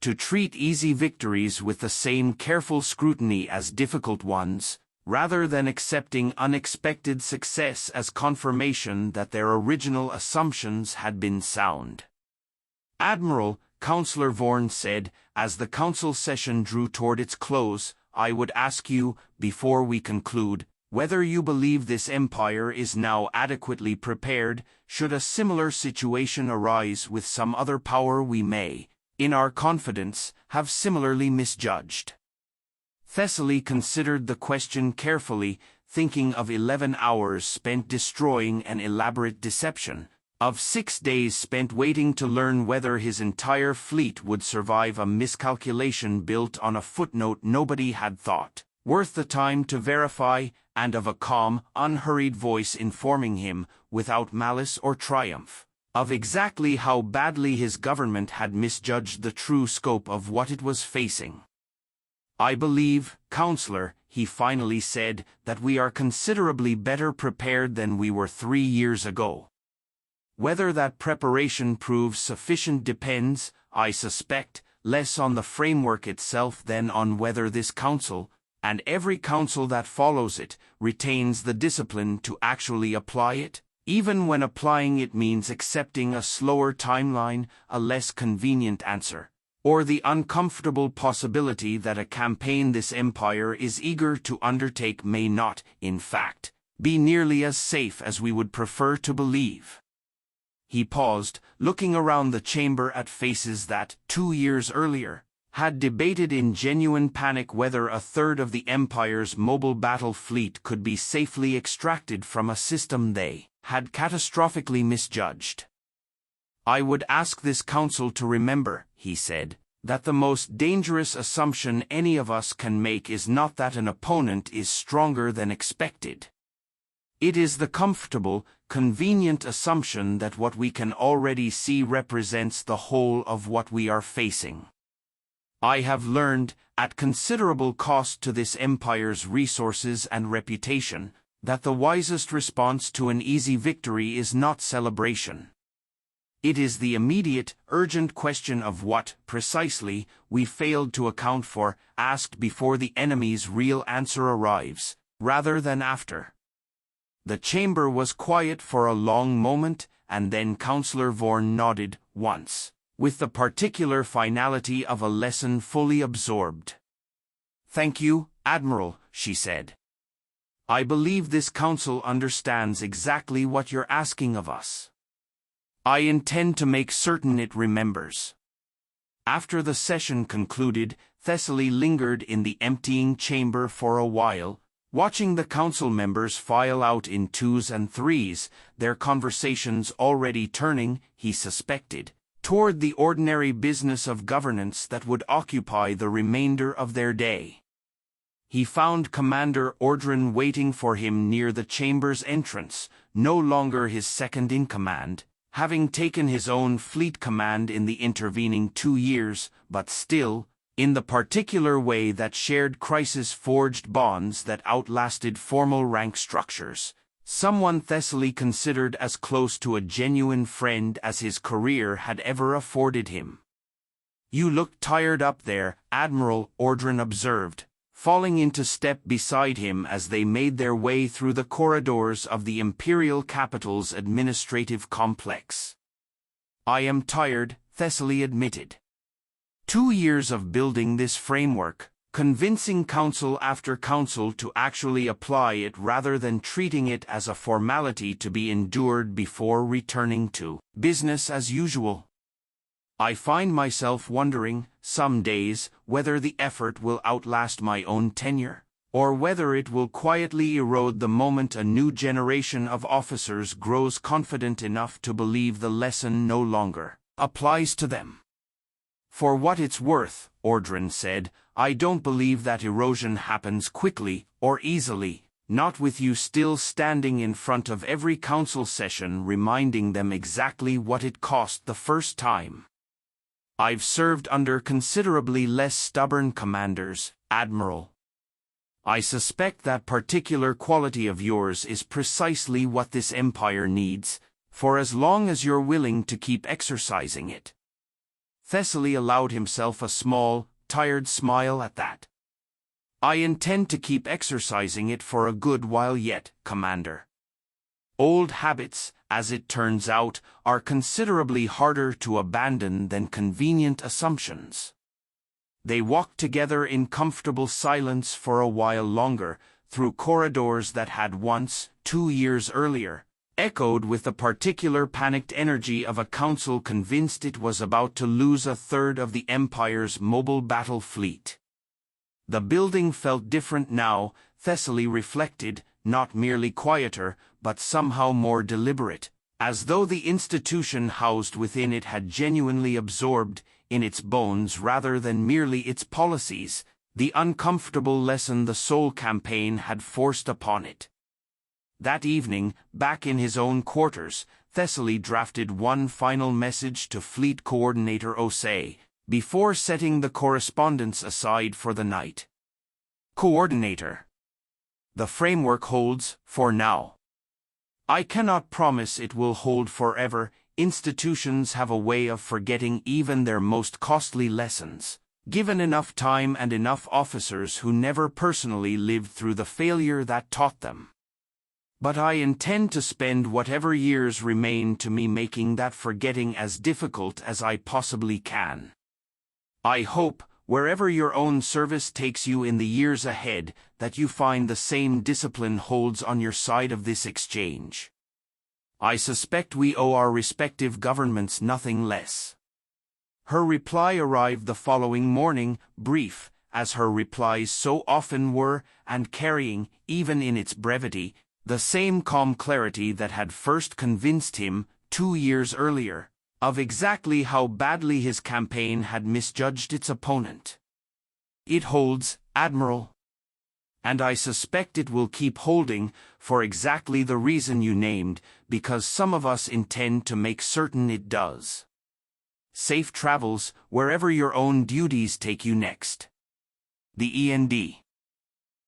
to treat easy victories with the same careful scrutiny as difficult ones, rather than accepting unexpected success as confirmation that their original assumptions had been sound. Admiral, Counselor Vorn said, as the council session drew toward its close, I would ask you, before we conclude, whether you believe this empire is now adequately prepared, should a similar situation arise with some other power we may, in our confidence, have similarly misjudged. Thessaly considered the question carefully, thinking of 11 hours spent destroying an elaborate deception, of 6 days spent waiting to learn whether his entire fleet would survive a miscalculation built on a footnote nobody had thought worth the time to verify, and of a calm, unhurried voice informing him, without malice or triumph, of exactly how badly his government had misjudged the true scope of what it was facing. I believe, Counselor, he finally said, that we are considerably better prepared than we were 3 years ago. Whether that preparation proves sufficient depends, I suspect, less on the framework itself than on whether this council, and every council that follows it, retains the discipline to actually apply it, even when applying it means accepting a slower timeline, a less convenient answer, or the uncomfortable possibility that a campaign this empire is eager to undertake may not, in fact, be nearly as safe as we would prefer to believe. He paused, looking around the chamber at faces that, 2 years earlier, had debated in genuine panic whether a third of the Empire's mobile battle fleet could be safely extracted from a system they had catastrophically misjudged. I would ask this council to remember, he said, that the most dangerous assumption any of us can make is not that an opponent is stronger than expected. It is the comfortable, convenient assumption that what we can already see represents the whole of what we are facing. I have learned, at considerable cost to this empire's resources and reputation, that the wisest response to an easy victory is not celebration. It is the immediate, urgent question of what, precisely, we failed to account for, asked before the enemy's real answer arrives, rather than after. The chamber was quiet for a long moment, and then Counselor Vorn nodded, once, with the particular finality of a lesson fully absorbed. Thank you, Admiral, she said. I believe this council understands exactly what you're asking of us. I intend to make certain it remembers. After the session concluded, Thessaly lingered in the emptying chamber for a while, watching the council members file out in 2s and 3s, their conversations already turning, he suspected, toward the ordinary business of governance that would occupy the remainder of their day. He found Commander Ordrin waiting for him near the chamber's entrance, no longer his second-in-command, having taken his own fleet command in the intervening 2 years, but still, in the particular way that shared crisis forged bonds that outlasted formal rank structures. Someone Thessaly considered as close to a genuine friend as his career had ever afforded him. "You look tired up there," Admiral Corvain observed, falling into step beside him as they made their way through the corridors of the Imperial capital's administrative complex. "I am tired," Thessaly admitted. 2 years of building this framework, convincing council after council to actually apply it rather than treating it as a formality to be endured before returning to business as usual. I find myself wondering, some days, whether the effort will outlast my own tenure, or whether it will quietly erode the moment a new generation of officers grows confident enough to believe the lesson no longer applies to them. "For what it's worth," Corvain said, "I don't believe that erosion happens quickly or easily, not with you still standing in front of every council session reminding them exactly what it cost the first time." "I've served under considerably less stubborn commanders, Admiral. I suspect that particular quality of yours is precisely what this empire needs, for as long as you're willing to keep exercising it." Thessaly allowed himself a small, tired smile at that. "I intend to keep exercising it for a good while yet, Commander. Old habits, as it turns out, are considerably harder to abandon than convenient assumptions." They walked together in comfortable silence for a while longer, through corridors that had once, 2 years earlier, echoed with the particular panicked energy of a council convinced it was about to lose a third of the Empire's mobile battle fleet. The building felt different now, Thessaly reflected, not merely quieter, but somehow more deliberate, as though the institution housed within it had genuinely absorbed, in its bones rather than merely its policies, the uncomfortable lesson the Sol campaign had forced upon it. That evening, back in his own quarters, Thessaly drafted one final message to Fleet Coordinator Oay, before setting the correspondence aside for the night. "Coordinator. The framework holds, for now. I cannot promise it will hold forever. Institutions have a way of forgetting even their most costly lessons, given enough time and enough officers who never personally lived through the failure that taught them. But I intend to spend whatever years remain to me making that forgetting as difficult as I possibly can. I hope, wherever your own service takes you in the years ahead, that you find the same discipline holds on your side of this exchange. I suspect we owe our respective governments nothing less." Her reply arrived the following morning, brief, as her replies so often were, and carrying, even in its brevity, the same calm clarity that had first convinced him, 2 years earlier, of exactly how badly his campaign had misjudged its opponent. "It holds, Admiral. And I suspect it will keep holding, for exactly the reason you named, because some of us intend to make certain it does. Safe travels, wherever your own duties take you next. The END."